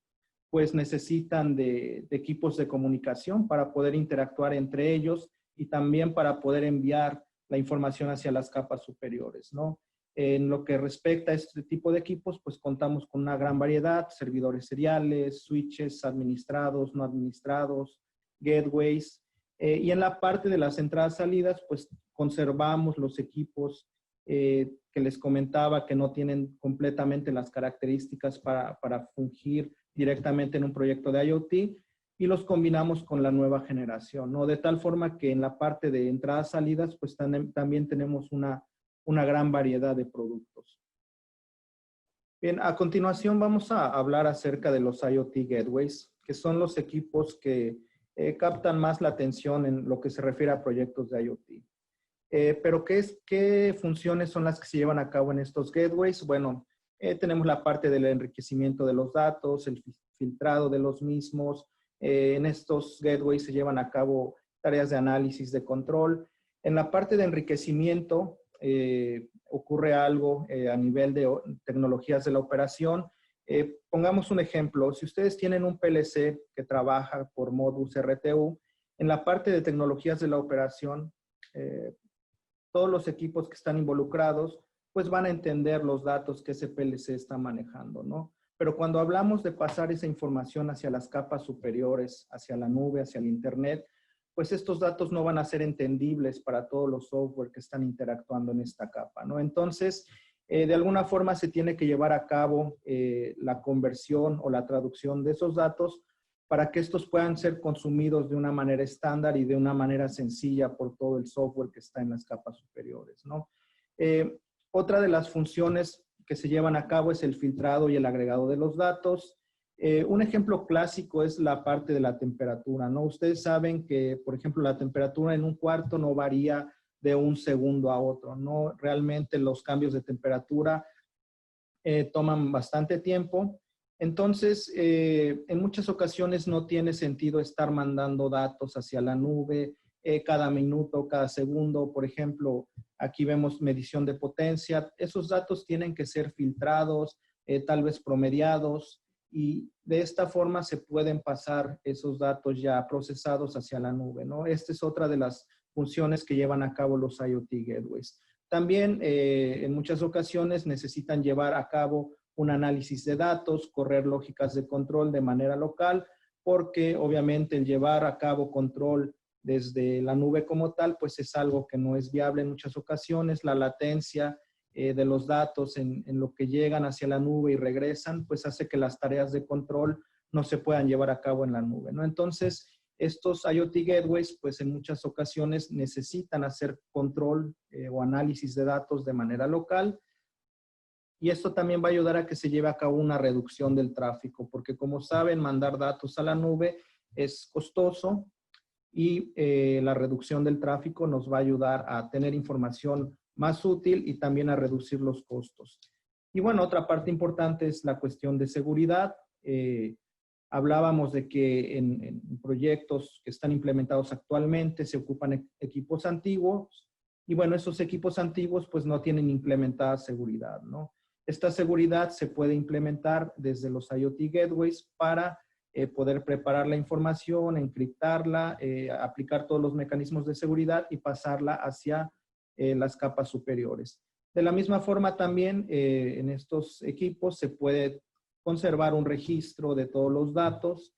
pues necesitan de equipos de comunicación para poder interactuar entre ellos y también para poder enviar la información hacia las capas superiores, ¿no? En lo que respecta a este tipo de equipos, pues contamos con una gran variedad, servidores seriales, switches administrados, no administrados, gateways, y en la parte de las entradas-salidas, pues conservamos los equipos que les comentaba que no tienen completamente las características para fungir directamente en un proyecto de IoT y los combinamos con la nueva generación, ¿no? De tal forma que en la parte de entradas-salidas, pues también tenemos una gran variedad de productos. Bien, a continuación vamos a hablar acerca de los IoT Gateways, que son los equipos que captan más la atención en lo que se refiere a proyectos de IoT. Pero ¿qué funciones son las que se llevan a cabo en estos gateways? Bueno, tenemos la parte del enriquecimiento de los datos, el filtrado de los mismos. En estos gateways se llevan a cabo tareas de análisis, de control. En la parte de enriquecimiento ocurre algo a nivel de tecnologías de la operación. Pongamos un ejemplo. Si ustedes tienen un PLC que trabaja por modus RTU, En la parte de tecnologías de la operación, todos los equipos que están involucrados, pues van a entender los datos que ese PLC está manejando, ¿no? Pero cuando hablamos de pasar esa información hacia las capas superiores, hacia la nube, hacia el Internet, pues estos datos no van a ser entendibles para todos los software que están interactuando en esta capa, ¿no? Entonces, de alguna forma se tiene que llevar a cabo la conversión o la traducción de esos datos para que estos puedan ser consumidos de una manera estándar y de una manera sencilla por todo el software que está en las capas superiores, ¿no? Otra de las funciones que se llevan a cabo es el filtrado y el agregado de los datos. Un ejemplo clásico es la parte de la temperatura, ¿no? Ustedes saben que, por ejemplo, la temperatura en un cuarto no varía de un segundo a otro, ¿no? Realmente los cambios de temperatura toman bastante tiempo. Entonces, en muchas ocasiones no tiene sentido estar mandando datos hacia la nube cada minuto, cada segundo. Por ejemplo, aquí vemos medición de potencia. Esos datos tienen que ser filtrados, tal vez promediados, y de esta forma se pueden pasar esos datos ya procesados hacia la nube, ¿no? Esta es otra de las funciones que llevan a cabo los IoT Gateways. También, en muchas ocasiones necesitan llevar a cabo un análisis de datos, correr lógicas de control de manera local, porque obviamente el llevar a cabo control desde la nube como tal, pues es algo que no es viable en muchas ocasiones. La latencia de los datos en lo que llegan hacia la nube y regresan, pues hace que las tareas de control no se puedan llevar a cabo en la nube, ¿no? Entonces, estos IoT Gateways, pues en muchas ocasiones necesitan hacer control o análisis de datos de manera local. Y esto también va a ayudar a que se lleve a cabo una reducción del tráfico, porque como saben, mandar datos a la nube es costoso y la reducción del tráfico nos va a ayudar a tener información más útil y también a reducir los costos. Y bueno, otra parte importante es la cuestión de seguridad. Hablábamos de que en proyectos que están implementados actualmente se ocupan equipos antiguos y bueno, esos equipos antiguos pues no tienen implementada seguridad, ¿no? Esta seguridad se puede implementar desde los IoT Gateways para poder preparar la información, encriptarla, aplicar todos los mecanismos de seguridad y pasarla hacia las capas superiores. De la misma forma también en estos equipos se puede conservar un registro de todos los datos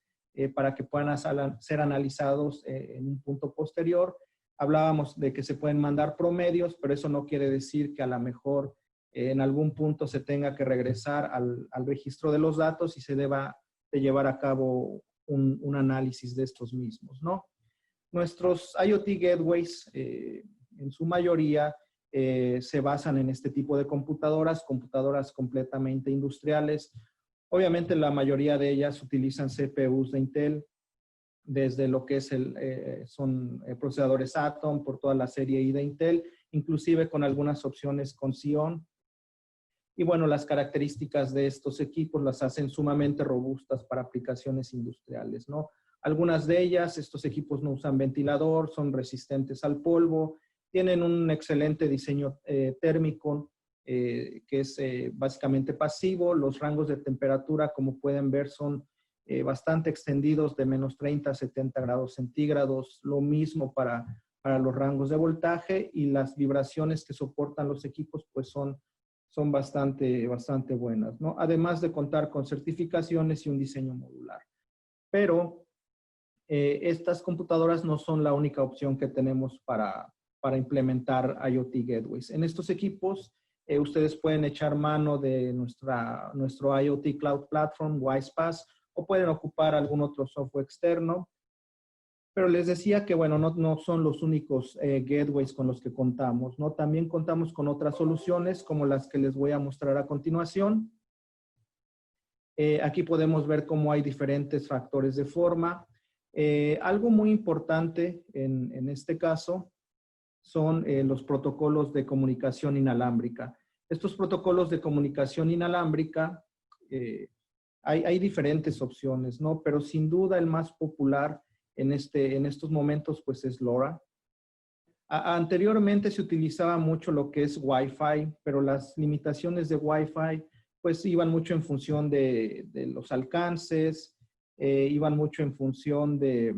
para que puedan ser analizados en un punto posterior. Hablábamos de que se pueden mandar promedios, pero eso no quiere decir que a lo mejor en algún punto se tenga que regresar al registro de los datos y se deba de llevar a cabo un análisis de estos mismos, ¿no? Nuestros IoT Gateways, en su mayoría, se basan en este tipo de computadoras completamente industriales. Obviamente, la mayoría de ellas utilizan CPUs de Intel, desde lo que es son procesadores Atom por toda la serie I de Intel, inclusive con algunas opciones con Xeon. Y bueno, las características de estos equipos las hacen sumamente robustas para aplicaciones industriales, ¿no? Algunas de ellas, estos equipos no usan ventilador, son resistentes al polvo, tienen un excelente diseño térmico, que es básicamente pasivo. Los rangos de temperatura, como pueden ver, son bastante extendidos, de menos 30 a 70 grados centígrados. Lo mismo para los rangos de voltaje, y las vibraciones que soportan los equipos pues son bastante buenas, ¿no? Además de contar con certificaciones y un diseño modular. Pero estas computadoras no son la única opción que tenemos para implementar IoT Gateways. En estos equipos, ustedes pueden echar mano de nuestro IoT Cloud Platform, WISE-PaaS, o pueden ocupar algún otro software externo. Pero les decía que, bueno, no son los únicos gateways con los que contamos, ¿no? También contamos con otras soluciones como las que les voy a mostrar a continuación. Aquí podemos ver cómo hay diferentes factores de forma. Algo muy importante en este caso son los protocolos de comunicación inalámbrica. Estos protocolos de comunicación inalámbrica, hay diferentes opciones, ¿no? Pero sin duda el más popular en estos momentos pues es LoRa. Anteriormente se utilizaba mucho lo que es Wi-Fi, pero las limitaciones de Wi-Fi pues iban mucho en función de los alcances, iban mucho en función de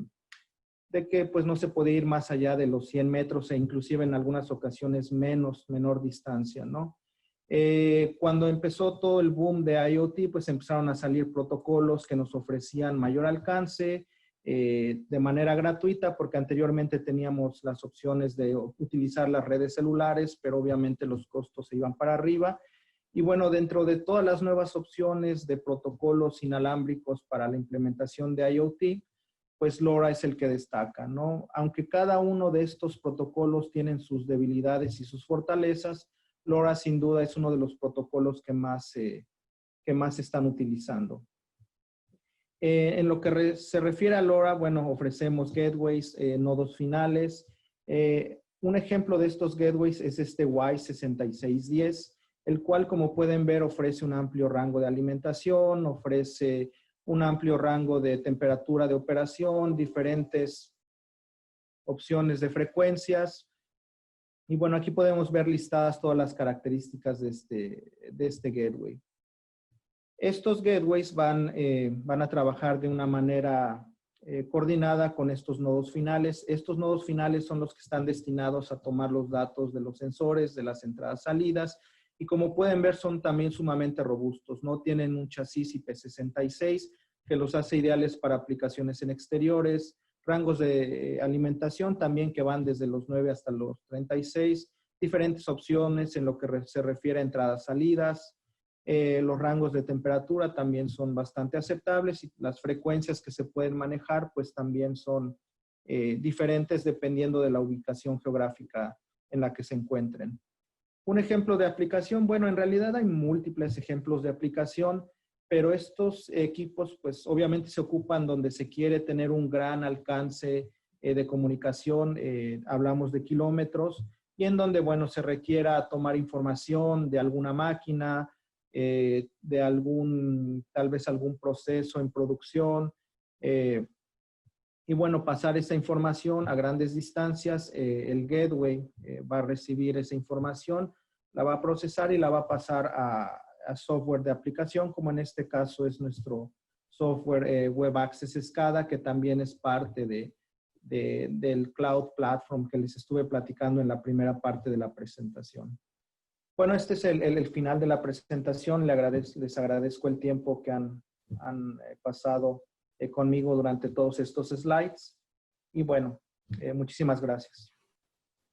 de que pues no se puede ir más allá de los 100 metros e inclusive en algunas ocasiones menor distancia, ¿no? Cuando empezó todo el boom de IoT, pues empezaron a salir protocolos que nos ofrecían mayor alcance de manera gratuita, porque anteriormente teníamos las opciones de utilizar las redes celulares, pero obviamente los costos se iban para arriba. Y bueno, dentro de todas las nuevas opciones de protocolos inalámbricos para la implementación de IoT, pues LoRa es el que destaca, ¿no? Aunque cada uno de estos protocolos tienen sus debilidades y sus fortalezas, LoRa sin duda es uno de los protocolos que más se están utilizando. En lo que se refiere a LoRa, bueno, ofrecemos gateways, nodos finales. Un ejemplo de estos gateways es este Y6610, el cual, como pueden ver, ofrece un amplio rango de alimentación, ofrece un amplio rango de temperatura de operación, diferentes opciones de frecuencias. Y bueno, aquí podemos ver listadas todas las características de este gateway. Estos gateways van a trabajar de una manera coordinada con estos nodos finales. Estos nodos finales son los que están destinados a tomar los datos de los sensores, de las entradas-salidas, y como pueden ver son también sumamente robustos. No tienen un chasis IP66 que los hace ideales para aplicaciones en exteriores, rangos de alimentación también que van desde los 9 hasta los 36, diferentes opciones en lo que se refiere a entradas-salidas. Los rangos de temperatura también son bastante aceptables y las frecuencias que se pueden manejar pues también son diferentes dependiendo de la ubicación geográfica en la que se encuentren. Un ejemplo de aplicación, bueno, en realidad hay múltiples ejemplos de aplicación, pero estos equipos pues obviamente se ocupan donde se quiere tener un gran alcance de comunicación, hablamos de kilómetros, y en donde, bueno, se requiera tomar información de alguna máquina, de tal vez algún proceso en producción, y bueno, pasar esa información a grandes distancias. El gateway va a recibir esa información, la va a procesar y la va a pasar a software de aplicación, como en este caso es nuestro software Web Access SCADA, que también es parte del Cloud Platform que les estuve platicando en la primera parte de la presentación. Bueno, este es el final de la presentación. Les agradezco el tiempo que han pasado conmigo durante todos estos slides. Y bueno, muchísimas gracias.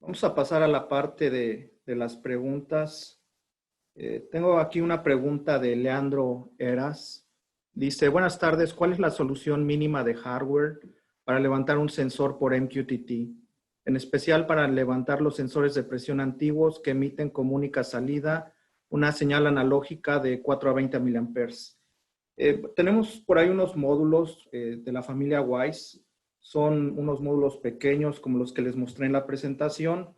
Vamos a pasar a la parte de las preguntas. Tengo aquí una pregunta de Leandro Eras. Dice, buenas tardes, ¿cuál es la solución mínima de hardware para levantar un sensor por MQTT? En especial para levantar los sensores de presión antiguos que emiten como única salida una señal analógica de 4 a 20 miliamperes. Tenemos por ahí unos módulos de la familia WISE. Son unos módulos pequeños como los que les mostré en la presentación.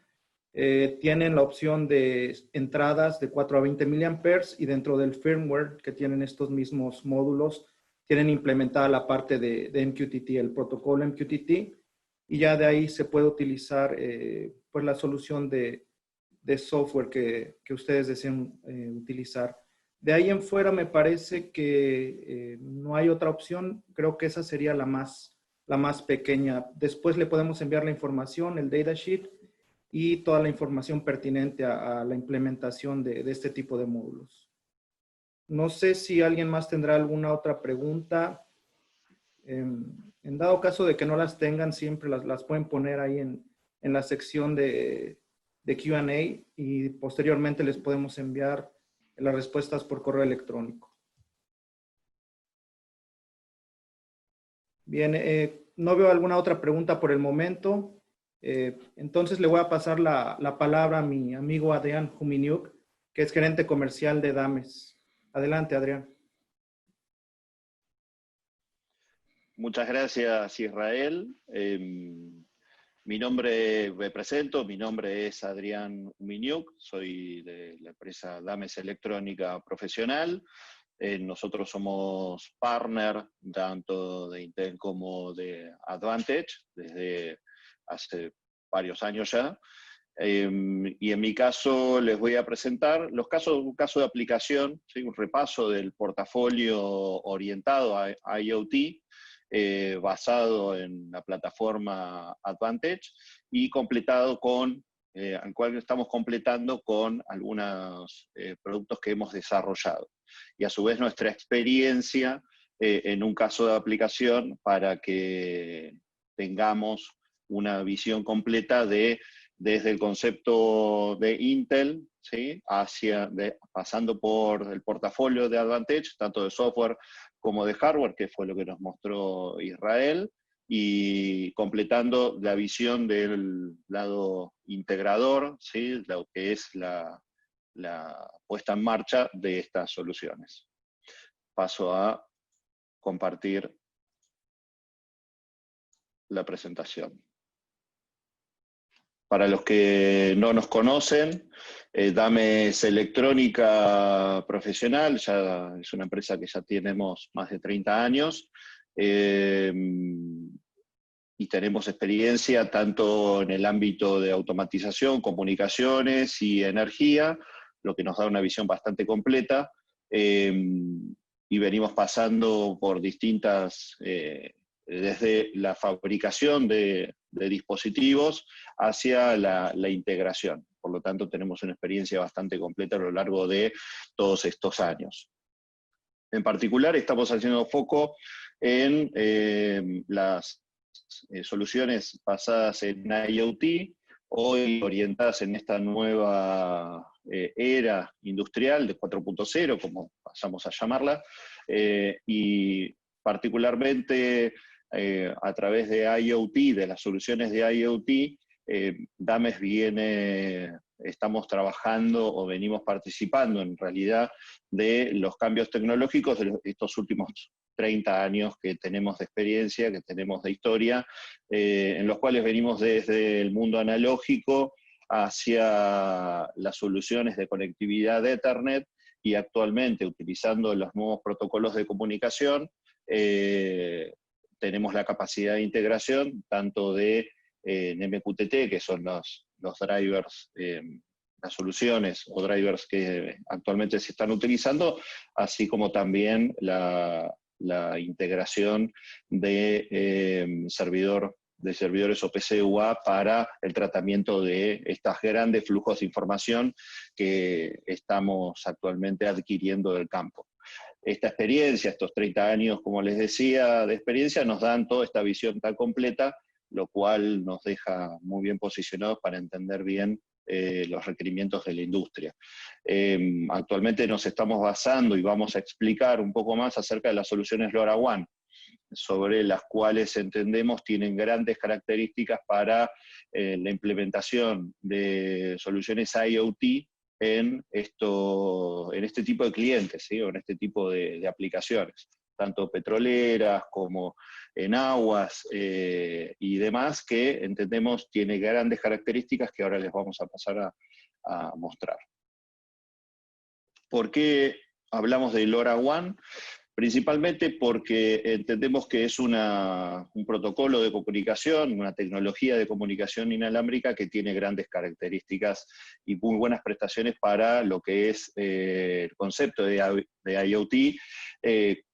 Tienen la opción de entradas de 4 a 20 miliamperes y dentro del firmware que tienen estos mismos módulos, tienen implementada la parte de MQTT, el protocolo MQTT, y ya de ahí se puede utilizar pues la solución de software que ustedes deseen utilizar. De ahí en fuera me parece que no hay otra opción. Creo que esa sería la más pequeña. Después le podemos enviar la información, el datasheet y toda la información pertinente a la implementación de este tipo de módulos. No sé si alguien más tendrá alguna otra pregunta. En dado caso de que no las tengan, siempre las pueden poner ahí en la sección de Q&A y posteriormente les podemos enviar las respuestas por correo electrónico. Bien, no veo alguna otra pregunta por el momento. Entonces le voy a pasar la palabra a mi amigo Adrián Huminiuk, que es gerente comercial de Dames. Adelante, Adrián. Muchas gracias, Israel. Me presento, mi nombre es Adrián Huminiuk, soy de la empresa Dames Electrónica Profesional. Nosotros somos partner tanto de Intel como de Advantage desde hace varios años ya. Y en mi caso les voy a presentar un caso de aplicación, ¿sí? Un repaso del portafolio orientado a IoT, basado en la plataforma Advantage y completado con, al cual estamos completando con algunos productos que hemos desarrollado. Y a su vez nuestra experiencia en un caso de aplicación para que tengamos una visión completa desde el concepto de Intel, ¿sí? Pasando por el portafolio de Advantage, tanto de software como de hardware, que fue lo que nos mostró Israel, y completando la visión del lado integrador, ¿sí? Lo que es la puesta en marcha de estas soluciones. Paso a compartir la presentación. Para los que no nos conocen, Dames Electrónica Profesional ya es una empresa que ya tenemos más de 30 años y tenemos experiencia tanto en el ámbito de automatización, comunicaciones y energía, lo que nos da una visión bastante completa, y venimos pasando por distintas, desde la fabricación de dispositivos hacia la integración. Por lo tanto, tenemos una experiencia bastante completa a lo largo de todos estos años. En particular, estamos haciendo foco en las soluciones basadas en IoT, hoy orientadas en esta nueva era industrial de 4.0, como pasamos a llamarla, y particularmente a través de IoT, de las soluciones de IoT, Dames estamos trabajando o venimos participando en realidad de los cambios tecnológicos de estos últimos 30 años que tenemos de experiencia, que tenemos de historia, en los cuales venimos desde el mundo analógico hacia las soluciones de conectividad de Ethernet y actualmente utilizando los nuevos protocolos de comunicación, tenemos la capacidad de integración tanto de MQTT, que son los drivers, las soluciones o drivers que actualmente se están utilizando, así como también la integración de servidores OPC-UA para el tratamiento de estos grandes flujos de información que estamos actualmente adquiriendo del campo. Esta experiencia, estos 30 años, como les decía, de experiencia, nos dan toda esta visión tan completa, lo cual nos deja muy bien posicionados para entender bien los requerimientos de la industria. Actualmente nos estamos basando y vamos a explicar un poco más acerca de las soluciones LoRaWAN, sobre las cuales entendemos tienen grandes características para la implementación de soluciones IoT en este tipo de clientes, ¿sí? O en este tipo de aplicaciones, tanto petroleras como en aguas y demás, que entendemos tiene grandes características que ahora les vamos a pasar a mostrar. ¿Por qué hablamos de LoRaWAN? Principalmente porque entendemos que es un protocolo de comunicación, una tecnología de comunicación inalámbrica que tiene grandes características y muy buenas prestaciones para lo que es el concepto de IoT, que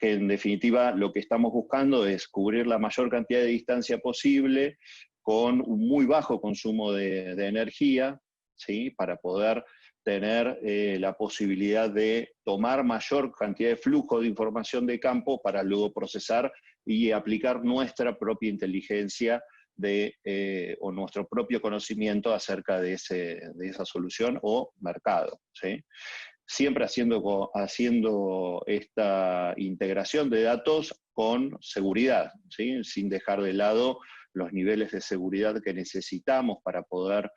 en definitiva lo que estamos buscando es cubrir la mayor cantidad de distancia posible con un muy bajo consumo de energía, ¿sí? Para poder tener la posibilidad de tomar mayor cantidad de flujo de información de campo para luego procesar y aplicar nuestra propia inteligencia o nuestro propio conocimiento acerca de esa solución o mercado, ¿sí? Siempre haciendo esta integración de datos con seguridad, ¿sí? Sin dejar de lado los niveles de seguridad que necesitamos para poder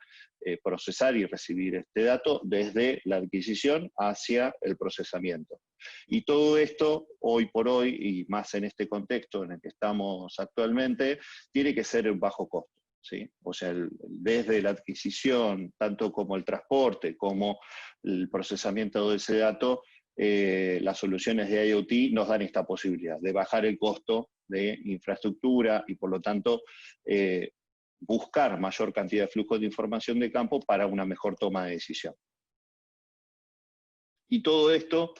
procesar y recibir este dato desde la adquisición hacia el procesamiento. Y todo esto, hoy por hoy, y más en este contexto en el que estamos actualmente, tiene que ser en bajo costo, ¿sí? O sea, desde la adquisición, tanto como el transporte, como el procesamiento de ese dato, las soluciones de IoT nos dan esta posibilidad de bajar el costo de infraestructura y por lo tanto buscar mayor cantidad de flujo de información de campo para una mejor toma de decisión. Y todo esto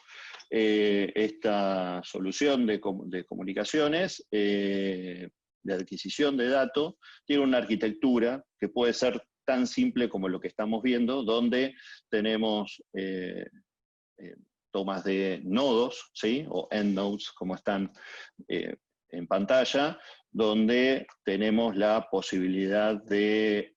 esta solución de comunicaciones, de adquisición de datos, tiene una arquitectura que puede ser tan simple como lo que estamos viendo, donde tenemos tomas de nodos, ¿sí? O endnodes, como están en pantalla, donde tenemos la posibilidad de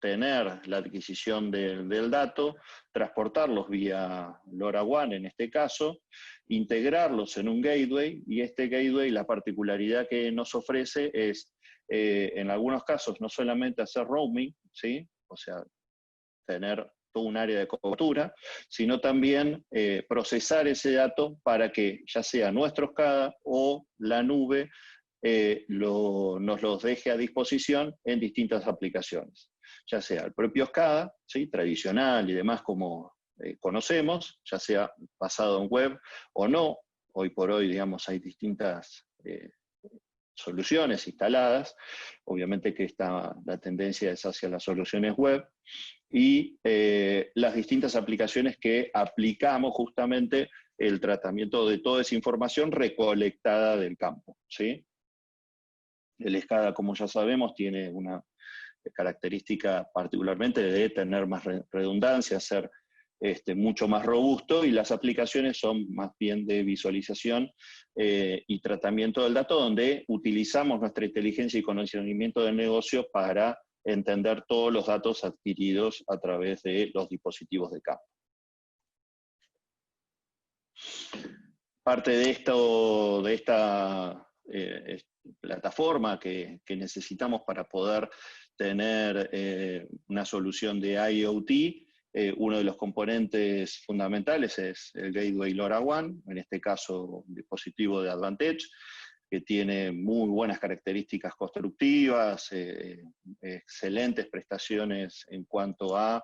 tener la adquisición del dato, transportarlos vía LoRaWAN en este caso, integrarlos en un gateway, y este gateway, la particularidad que nos ofrece es, en algunos casos, no solamente hacer roaming, ¿sí? O sea, tener todo un área de cobertura, sino también procesar ese dato para que ya sea nuestro SCADA o la nube nos los deje a disposición en distintas aplicaciones. Ya sea el propio SCADA, ¿sí? Tradicional y demás como conocemos, ya sea basado en web o no. Hoy por hoy, digamos, hay distintas soluciones instaladas. Obviamente que la tendencia es hacia las soluciones web, y las distintas aplicaciones que aplicamos justamente el tratamiento de toda esa información recolectada del campo, ¿sí? El SCADA, como ya sabemos, tiene una característica particularmente de tener más redundancia, ser mucho más robusto, y las aplicaciones son más bien de visualización y tratamiento del dato, donde utilizamos nuestra inteligencia y conocimiento del negocio para entender todos los datos adquiridos a través de los dispositivos de campo. Parte de esta plataforma que necesitamos para poder tener una solución de IoT, uno de los componentes fundamentales es el Gateway LoRaWAN, en este caso un dispositivo de Advantage, que tiene muy buenas características constructivas, excelentes prestaciones en cuanto a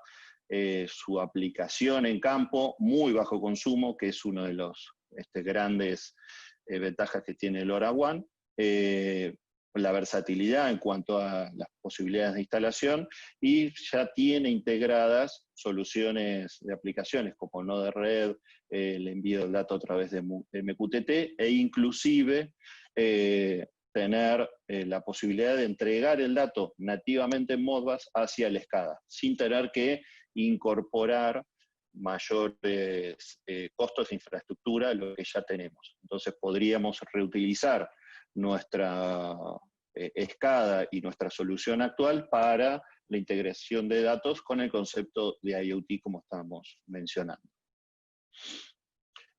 su aplicación en campo, muy bajo consumo, que es uno de los grandes ventajas que tiene el LoRaWAN, la versatilidad en cuanto a las posibilidades de instalación, y ya tiene integradas soluciones de aplicaciones como nodo de red, el envío del dato a través de MQTT, e inclusive tener la posibilidad de entregar el dato nativamente en Modbus hacia el SCADA, sin tener que incorporar mayores costos de infraestructura a lo que ya tenemos. Entonces podríamos reutilizar nuestra SCADA y nuestra solución actual para la integración de datos con el concepto de IoT, como estamos mencionando.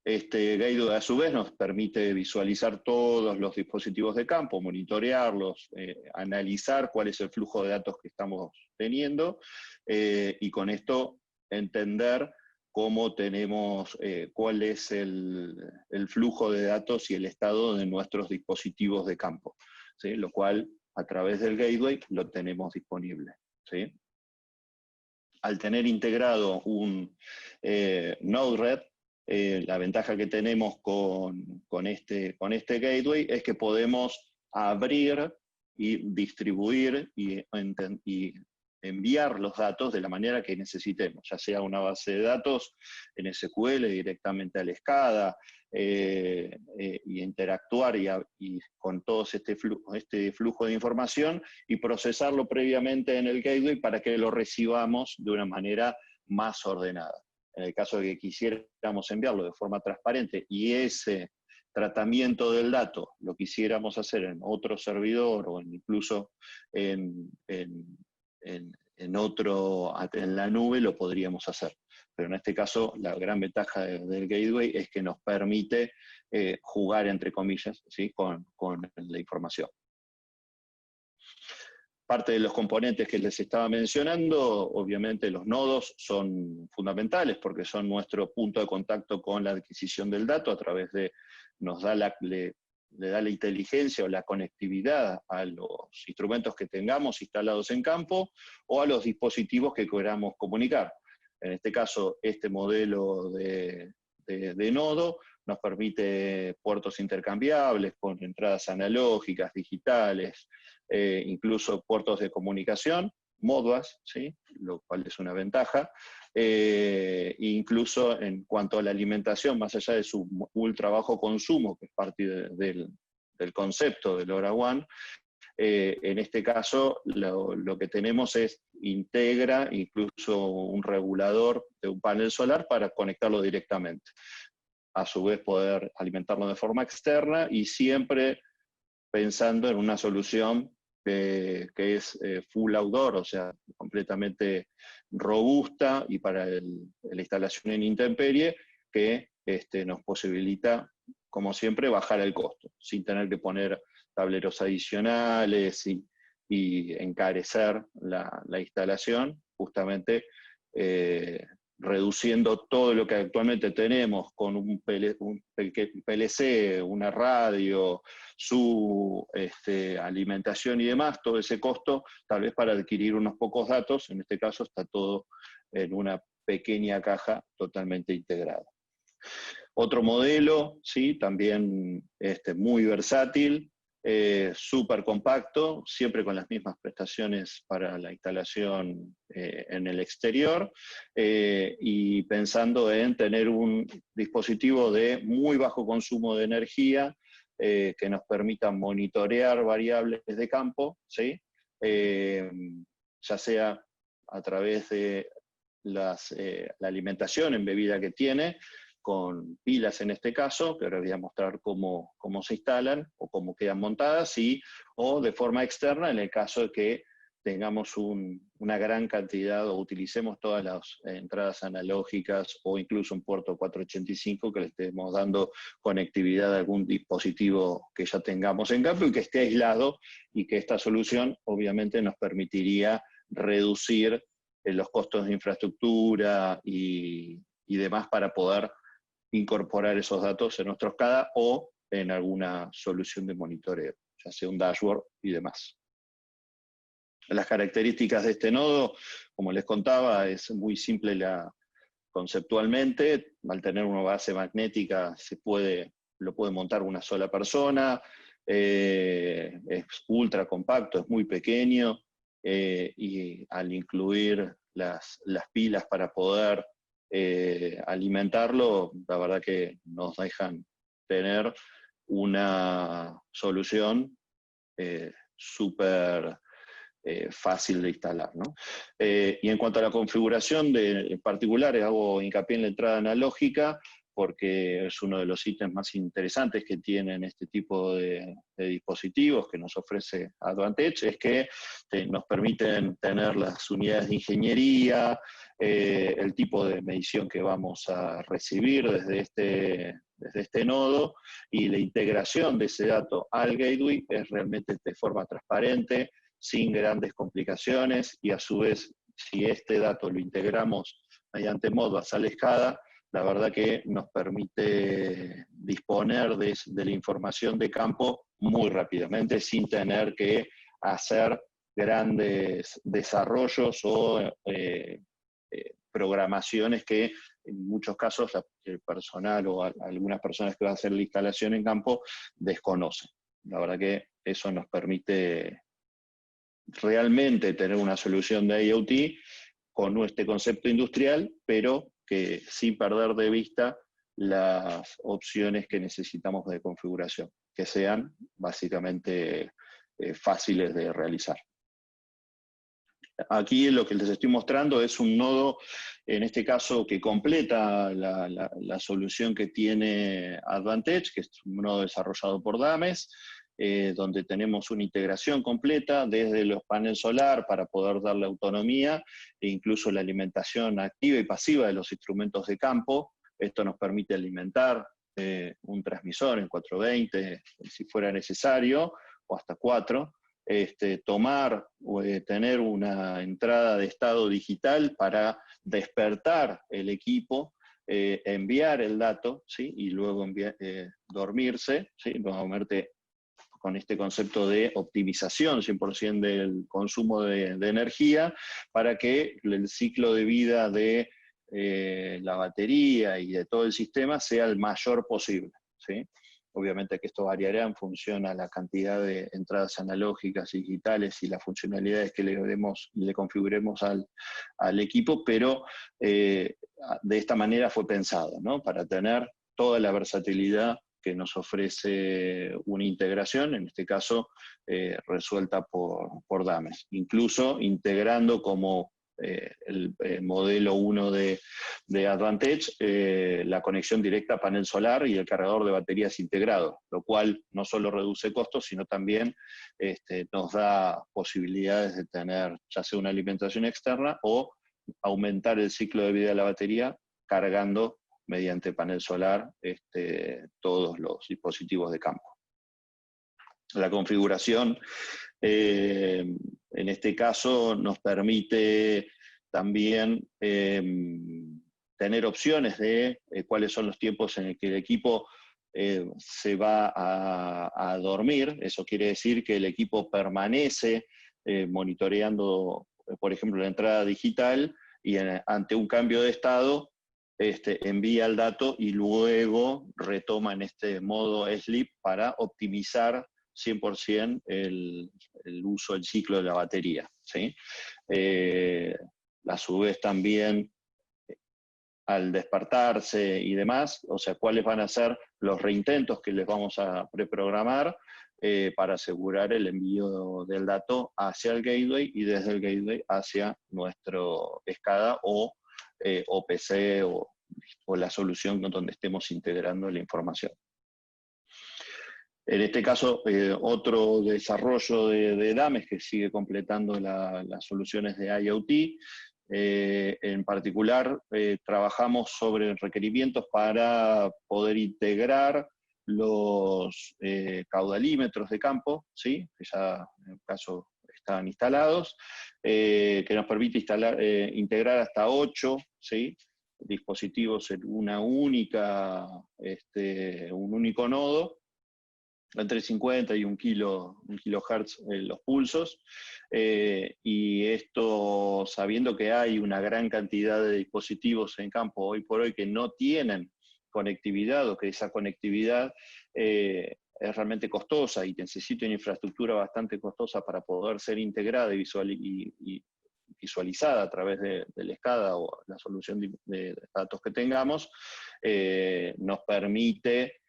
Este gateway a su vez nos permite visualizar todos los dispositivos de campo, monitorearlos, analizar cuál es el flujo de datos que estamos teniendo, y con esto entender cómo tenemos, cuál es el flujo de datos y el estado de nuestros dispositivos de campo, ¿sí? Lo cual a través del gateway lo tenemos disponible, ¿sí? Al tener integrado un Node-RED, la ventaja que tenemos con este gateway es que podemos abrir y distribuir y enviar los datos de la manera que necesitemos, ya sea una base de datos en SQL directamente al SCADA, y interactuar y con todo este flujo de información, y procesarlo previamente en el gateway para que lo recibamos de una manera más ordenada. En el caso de que quisiéramos enviarlo de forma transparente y ese tratamiento del dato lo quisiéramos hacer en otro servidor o incluso en la nube, lo podríamos hacer. Pero en este caso, la gran ventaja del gateway es que nos permite jugar, entre comillas, ¿sí? con la información. Parte de los componentes que les estaba mencionando, obviamente los nodos son fundamentales porque son nuestro punto de contacto con la adquisición del dato, a través de, le da la inteligencia o la conectividad a los instrumentos que tengamos instalados en campo o a los dispositivos que queramos comunicar. En este caso, este modelo de nodo nos permite puertos intercambiables con entradas analógicas, digitales, incluso puertos de comunicación, Modbus, ¿sí? Lo cual es una ventaja. Incluso en cuanto a la alimentación, más allá de su ultra bajo consumo, que es parte del concepto del LoRaWAN, en este caso lo que tenemos integra incluso un regulador de un panel solar para conectarlo directamente. A su vez poder alimentarlo de forma externa y siempre pensando en una solución que es full outdoor, o sea, completamente robusta y para la instalación en intemperie, que nos posibilita, como siempre, bajar el costo, sin tener que poner tableros adicionales y encarecer la instalación, justamente reduciendo todo lo que actualmente tenemos con un PLC, una radio, su alimentación y demás, todo ese costo, tal vez para adquirir unos pocos datos, en este caso está todo en una pequeña caja totalmente integrada. Otro modelo, ¿sí? También muy versátil, súper compacto, siempre con las mismas prestaciones para la instalación en el exterior, y pensando en tener un dispositivo de muy bajo consumo de energía, que nos permita monitorear variables de campo, ¿sí? Ya sea a través de la alimentación embebida que tiene, con pilas en este caso, que ahora voy a mostrar cómo se instalan o cómo quedan montadas, o de forma externa en el caso de que tengamos una gran cantidad o utilicemos todas las entradas analógicas o incluso un puerto 485 que le estemos dando conectividad a algún dispositivo que ya tengamos en campo y que esté aislado, y que esta solución obviamente nos permitiría reducir los costos de infraestructura y demás para poder incorporar esos datos en nuestros CADA o en alguna solución de monitoreo, ya sea un dashboard y demás. Las características de este nodo, como les contaba, es muy simple conceptualmente. Al tener una base magnética lo puede montar una sola persona, es ultra compacto, es muy pequeño, y al incluir las pilas para poder alimentarlo, la verdad que nos dejan tener una solución súper fácil de instalar, ¿no? Y en cuanto a la configuración en particular, hago hincapié en la entrada analógica, porque es uno de los ítems más interesantes que tienen este tipo de dispositivos que nos ofrece Advantage, es que nos permiten tener las unidades de ingeniería, el tipo de medición que vamos a recibir desde este nodo, y la integración de ese dato al gateway es realmente de forma transparente, sin grandes complicaciones, y a su vez, si este dato lo integramos mediante Modbus a la SCADA, la verdad que nos permite disponer de la información de campo muy rápidamente, sin tener que hacer grandes desarrollos o programaciones que en muchos casos el personal o algunas personas que van a hacer la instalación en campo desconocen. La verdad que eso nos permite realmente tener una solución de IoT con este concepto industrial, pero que sin perder de vista las opciones que necesitamos de configuración, que sean básicamente fáciles de realizar. Aquí lo que les estoy mostrando es un nodo, en este caso, que completa la solución que tiene Advantage, que es un nodo desarrollado por Dames, donde tenemos una integración completa desde los paneles solar para poder darle autonomía e incluso la alimentación activa y pasiva de los instrumentos de campo. Esto nos permite alimentar un transmisor en 420 si fuera necesario, o hasta 4, tomar o tener una entrada de estado digital para despertar el equipo, enviar el dato, ¿sí? Y luego dormirse, ¿sí? Nuevamente con este concepto de optimización 100% del consumo de energía, para que el ciclo de vida de la batería y de todo el sistema sea el mayor posible, ¿sí? obviamente que esto variará en función a la cantidad de entradas analógicas y digitales y las funcionalidades que le configuremos al equipo, pero de esta manera fue pensado, ¿no? Para tener toda la versatilidad que nos ofrece una integración, en este caso resuelta por Dames, incluso integrando como el modelo 1 de Advantage, la conexión directa a panel solar y el cargador de baterías integrado, lo cual no solo reduce costos, sino también nos da posibilidades de tener ya sea una alimentación externa o aumentar el ciclo de vida de la batería cargando mediante panel solar todos los dispositivos de campo. La configuración, en este caso, nos permite también tener opciones de cuáles son los tiempos en el que el equipo se va a dormir. Eso quiere decir que el equipo permanece monitoreando, por ejemplo, la entrada digital y ante un cambio de estado, envía el dato y luego retoma en este modo sleep para optimizar 100% el uso del ciclo de la batería, ¿sí? A su vez también, al despertarse y demás, o sea, cuáles van a ser los reintentos que les vamos a preprogramar para asegurar el envío del dato hacia el gateway y desde el gateway hacia nuestro SCADA o PC o la solución donde estemos integrando la información. En este caso, otro desarrollo de Dames que sigue completando las soluciones de IoT. En particular, trabajamos sobre requerimientos para poder integrar los caudalímetros de campo, ¿sí? Que ya en el caso están instalados, que nos permite integrar hasta 8, ¿sí? Dispositivos en un único nodo, entre 50 y 1 kilohertz los pulsos, y esto sabiendo que hay una gran cantidad de dispositivos en campo hoy por hoy que no tienen conectividad, o que esa conectividad es realmente costosa y necesita una infraestructura bastante costosa para poder ser integrada y visualizada a través del SCADA o la solución de datos que tengamos, nos permite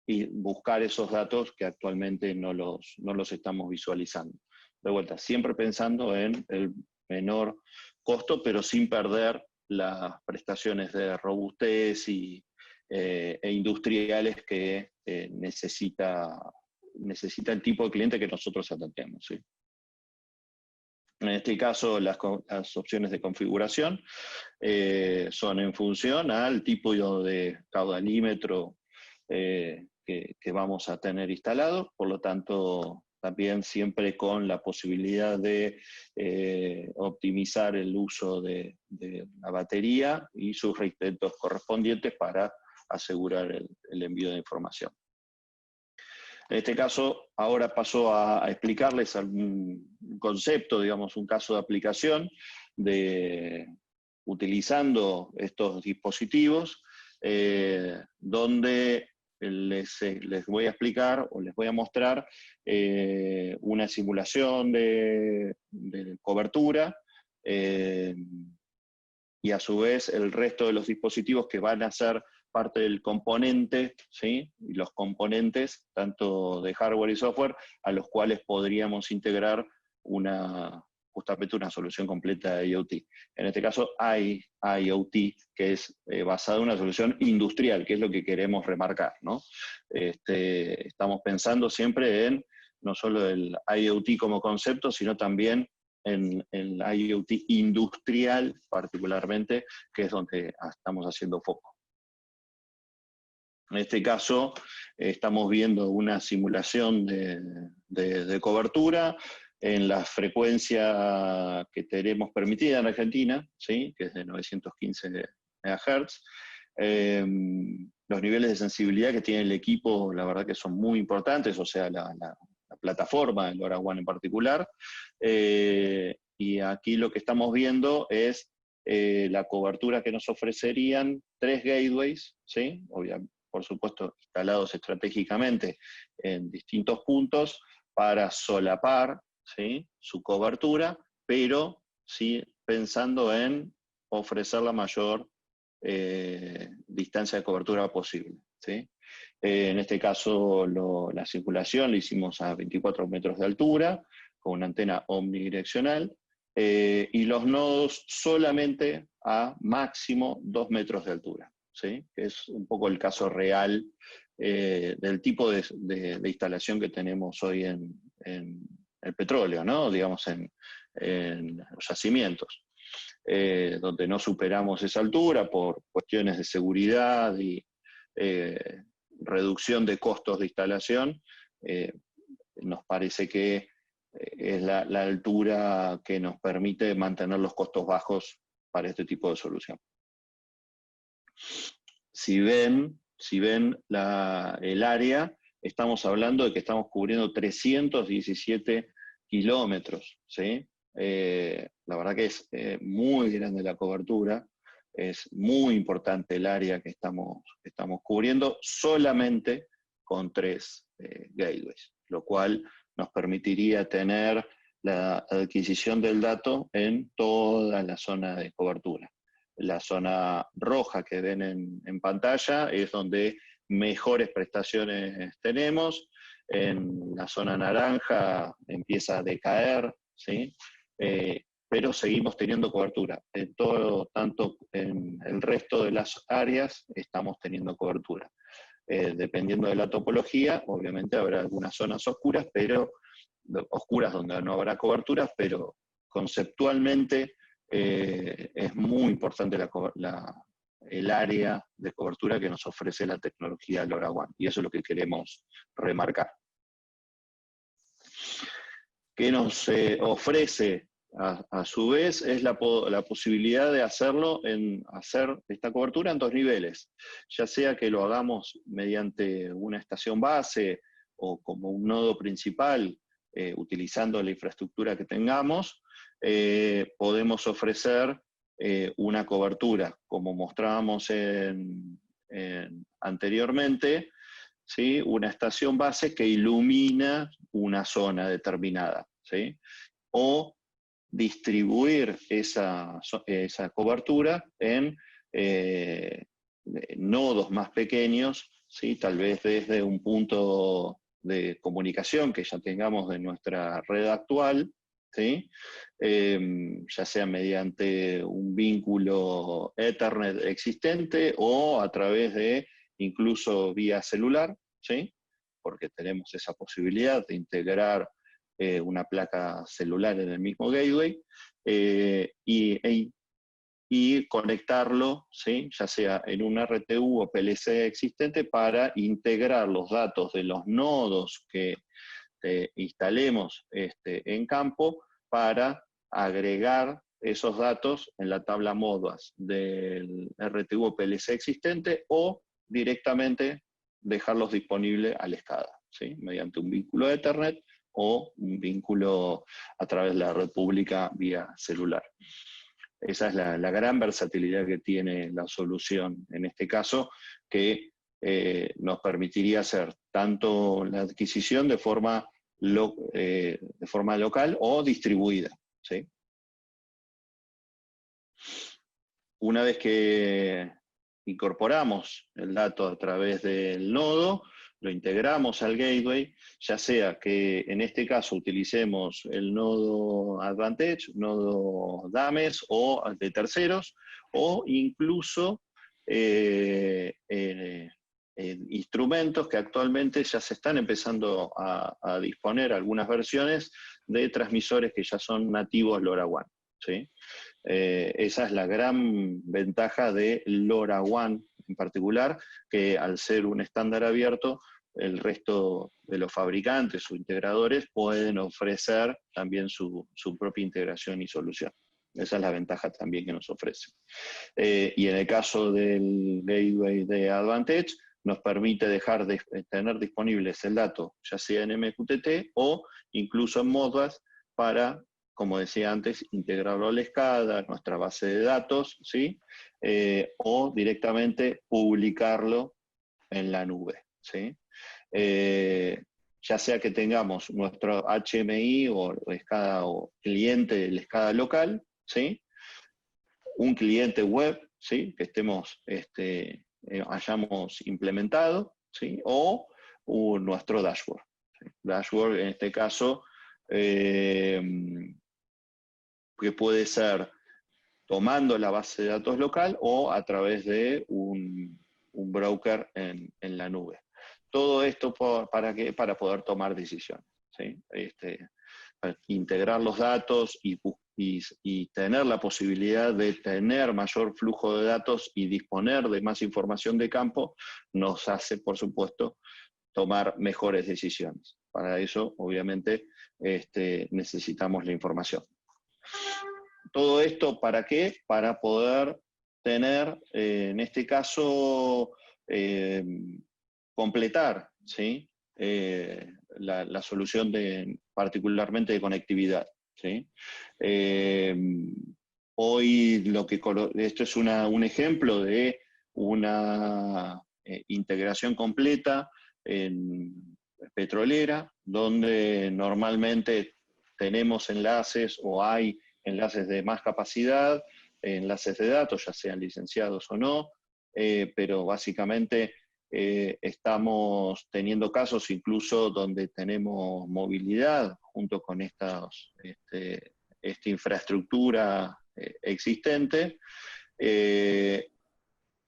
y buscar esos datos que actualmente no los estamos visualizando. De vuelta, siempre pensando en el menor costo, pero sin perder las prestaciones de robustez e industriales que necesita el tipo de cliente que nosotros atendemos, ¿sí? En este caso, las opciones de configuración son en función al tipo de caudalímetro que vamos a tener instalado, por lo tanto, también siempre con la posibilidad de optimizar el uso de la batería y sus reintentos correspondientes para asegurar el envío de información. En este caso, ahora paso a explicarles algún concepto, digamos, un caso de aplicación utilizando estos dispositivos, donde les voy a explicar o les voy a mostrar una simulación de cobertura y a su vez el resto de los dispositivos que van a ser parte del componente, ¿sí? Y los componentes, tanto de hardware y software, a los cuales podríamos integrar justamente una solución completa de IoT. En este caso, hay IoT, que es basada en una solución industrial, que es lo que queremos remarcar, ¿no? Estamos pensando siempre en no solo el IoT como concepto, sino también en el IoT industrial, particularmente, que es donde estamos haciendo foco. En este caso, estamos viendo una simulación de cobertura en la frecuencia que tenemos permitida en Argentina, ¿sí? Que es de 915 MHz. Los niveles de sensibilidad que tiene el equipo, la verdad que son muy importantes, o sea, la plataforma, el LoRaWAN en particular. Y aquí lo que estamos viendo es la cobertura que nos ofrecerían 3 gateways, ¿sí? Obviamente, por supuesto, instalados estratégicamente en distintos puntos para solapar, ¿sí?, su cobertura, pero sí pensando en ofrecer la mayor distancia de cobertura posible, ¿sí? En este caso, la circulación la hicimos a 24 metros de altura, con una antena omnidireccional, y los nodos solamente a máximo 2 metros de altura, ¿sí? Que es un poco el caso real del tipo de instalación que tenemos hoy en el petróleo, ¿no? Digamos, en los yacimientos, donde no superamos esa altura por cuestiones de seguridad y reducción de costos de instalación. Nos parece que es la altura que nos permite mantener los costos bajos para este tipo de solución. Si ven el área, estamos hablando de que estamos cubriendo 317 kilómetros, ¿sí? La verdad que es muy grande la cobertura, es muy importante el área que estamos cubriendo solamente con 3 gateways, lo cual nos permitiría tener la adquisición del dato en toda la zona de cobertura. La zona roja que ven en pantalla es donde mejores prestaciones tenemos. En la zona naranja empieza a decaer, ¿sí? Pero seguimos teniendo cobertura. En todo, tanto en el resto de las áreas estamos teniendo cobertura. Dependiendo de la topología, obviamente habrá algunas zonas oscuras, donde no habrá cobertura, pero conceptualmente es muy importante el área de cobertura que nos ofrece la tecnología LoRaWAN, y eso es lo que queremos remarcar. ¿Qué nos ofrece a su vez? Es la posibilidad de hacer esta cobertura en 2 niveles, ya sea que lo hagamos mediante una estación base o como un nodo principal, utilizando la infraestructura que tengamos. Podemos ofrecer una cobertura, como mostrábamos anteriormente, ¿sí? Una estación base que ilumina una zona determinada, ¿sí? O distribuir esa cobertura en nodos más pequeños, ¿sí? Tal vez desde un punto de comunicación que ya tengamos de nuestra red actual, ¿sí? Ya sea mediante un vínculo Ethernet existente o a través de incluso vía celular, ¿sí? Porque tenemos esa posibilidad de integrar una placa celular en el mismo gateway, y conectarlo, ¿sí? Ya sea en un RTU o PLC existente, para integrar los datos de los nodos que instalemos en campo, para agregar esos datos en la tabla Modbus del RTU o PLC existente, o directamente dejarlos disponibles al SCADA, ¿sí? Mediante un vínculo Ethernet o un vínculo a través de la red pública vía celular. Esa es la gran versatilidad que tiene la solución en este caso, que nos permitiría hacer tanto la adquisición de forma local o distribuida, ¿sí? Una vez que incorporamos el dato a través del nodo, lo integramos al gateway, ya sea que en este caso utilicemos el nodo Advantage, nodo Dames o de terceros, o incluso instrumentos que actualmente ya se están empezando a disponer, algunas versiones de transmisores que ya son nativos LoRaWAN, ¿sí? Esa es la gran ventaja de LoRaWAN en particular, que al ser un estándar abierto, el resto de los fabricantes o integradores pueden ofrecer también su propia integración y solución. Esa es la ventaja también que nos ofrece. Y en el caso del gateway de Advantage, nos permite dejar de tener disponibles el dato, ya sea en MQTT o incluso en Modbus, para, como decía antes, integrarlo al SCADA, nuestra base de datos, ¿sí? O directamente publicarlo en la nube, ¿sí? Ya sea que tengamos nuestro HMI o SCADA o cliente del SCADA local, ¿sí? Un cliente web, ¿sí? Que hayamos implementado, ¿sí? O nuestro dashboard. ¿Sí? Dashboard, en este caso, que puede ser tomando la base de datos local o a través de un broker en la nube. Todo esto ¿para qué? Para poder tomar decisiones, ¿sí? Para integrar los datos y tener la posibilidad de tener mayor flujo de datos y disponer de más información de campo, nos hace, por supuesto, tomar mejores decisiones. Para eso, obviamente, necesitamos la información. Todo esto, ¿para qué? Para poder tener, en este caso, completar, ¿sí? La solución particularmente de conectividad, ¿sí? Hoy esto es un ejemplo de una integración completa en petrolera, donde normalmente tenemos enlaces o hay enlaces de más capacidad, enlaces de datos, ya sean licenciados o no, pero básicamente estamos teniendo casos incluso donde tenemos movilidad junto con esta infraestructura existente,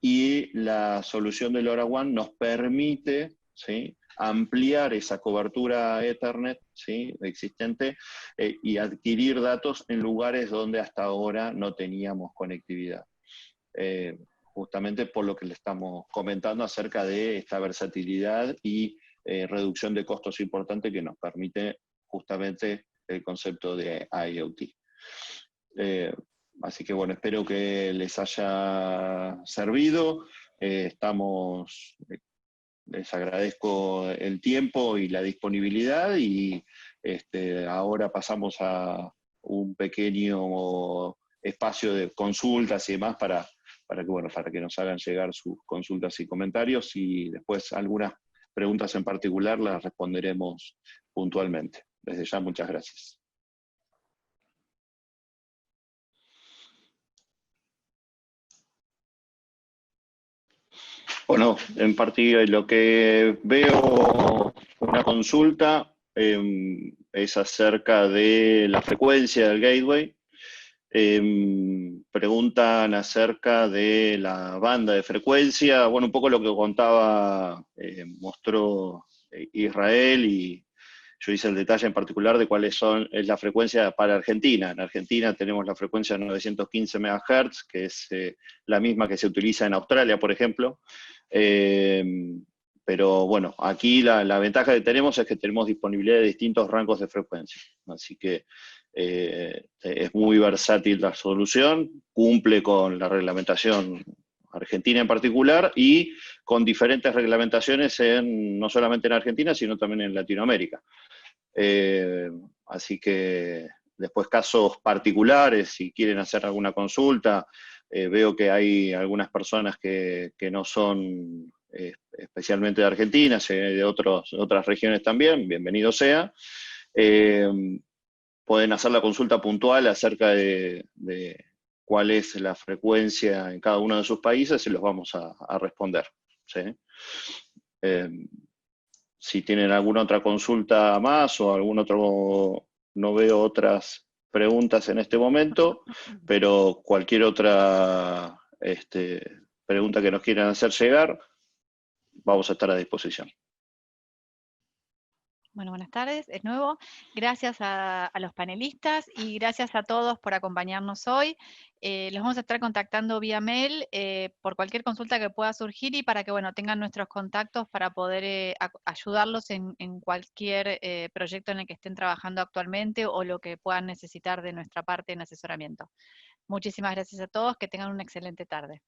y la solución de LoRaWAN nos permite, ¿sí?, ampliar esa cobertura Ethernet, ¿sí?, existente, y adquirir datos en lugares donde hasta ahora no teníamos conectividad. Justamente por lo que le estamos comentando acerca de esta versatilidad y reducción de costos importante que nos permite justamente el concepto de IoT. Así que bueno, espero que les haya servido. Les agradezco el tiempo y la disponibilidad, y ahora pasamos a un pequeño espacio de consultas y demás para que nos hagan llegar sus consultas y comentarios, y después algunas preguntas en particular las responderemos puntualmente. Desde ya, muchas gracias. Bueno, en particular lo que veo, una consulta es acerca de la frecuencia del gateway. Preguntan acerca de la banda de frecuencia, bueno, un poco lo que contaba, mostró Israel, y yo hice el detalle en particular de cuáles es la frecuencia para Argentina. En Argentina tenemos la frecuencia 915 MHz, que es la misma que se utiliza en Australia, por ejemplo. Pero bueno, aquí la ventaja que tenemos es que tenemos disponibilidad de distintos rangos de frecuencia. Así que es muy versátil la solución, cumple con la reglamentación argentina en particular, y con diferentes reglamentaciones no solamente en Argentina, sino también en Latinoamérica. Así que después, casos particulares, si quieren hacer alguna consulta, veo que hay algunas personas que no son especialmente de Argentina, de otras regiones también, bienvenido sea. Pueden hacer la consulta puntual acerca de cuál es la frecuencia en cada uno de sus países y los vamos a responder, ¿sí? Si tienen alguna otra consulta más o algún otro, no veo otras preguntas en este momento, pero cualquier otra pregunta que nos quieran hacer llegar, vamos a estar a disposición. Bueno, buenas tardes de nuevo. Gracias a los panelistas y gracias a todos por acompañarnos hoy. Los vamos a estar contactando vía mail por cualquier consulta que pueda surgir, y para que tengan nuestros contactos para poder ayudarlos en cualquier proyecto en el que estén trabajando actualmente o lo que puedan necesitar de nuestra parte en asesoramiento. Muchísimas gracias a todos, que tengan una excelente tarde.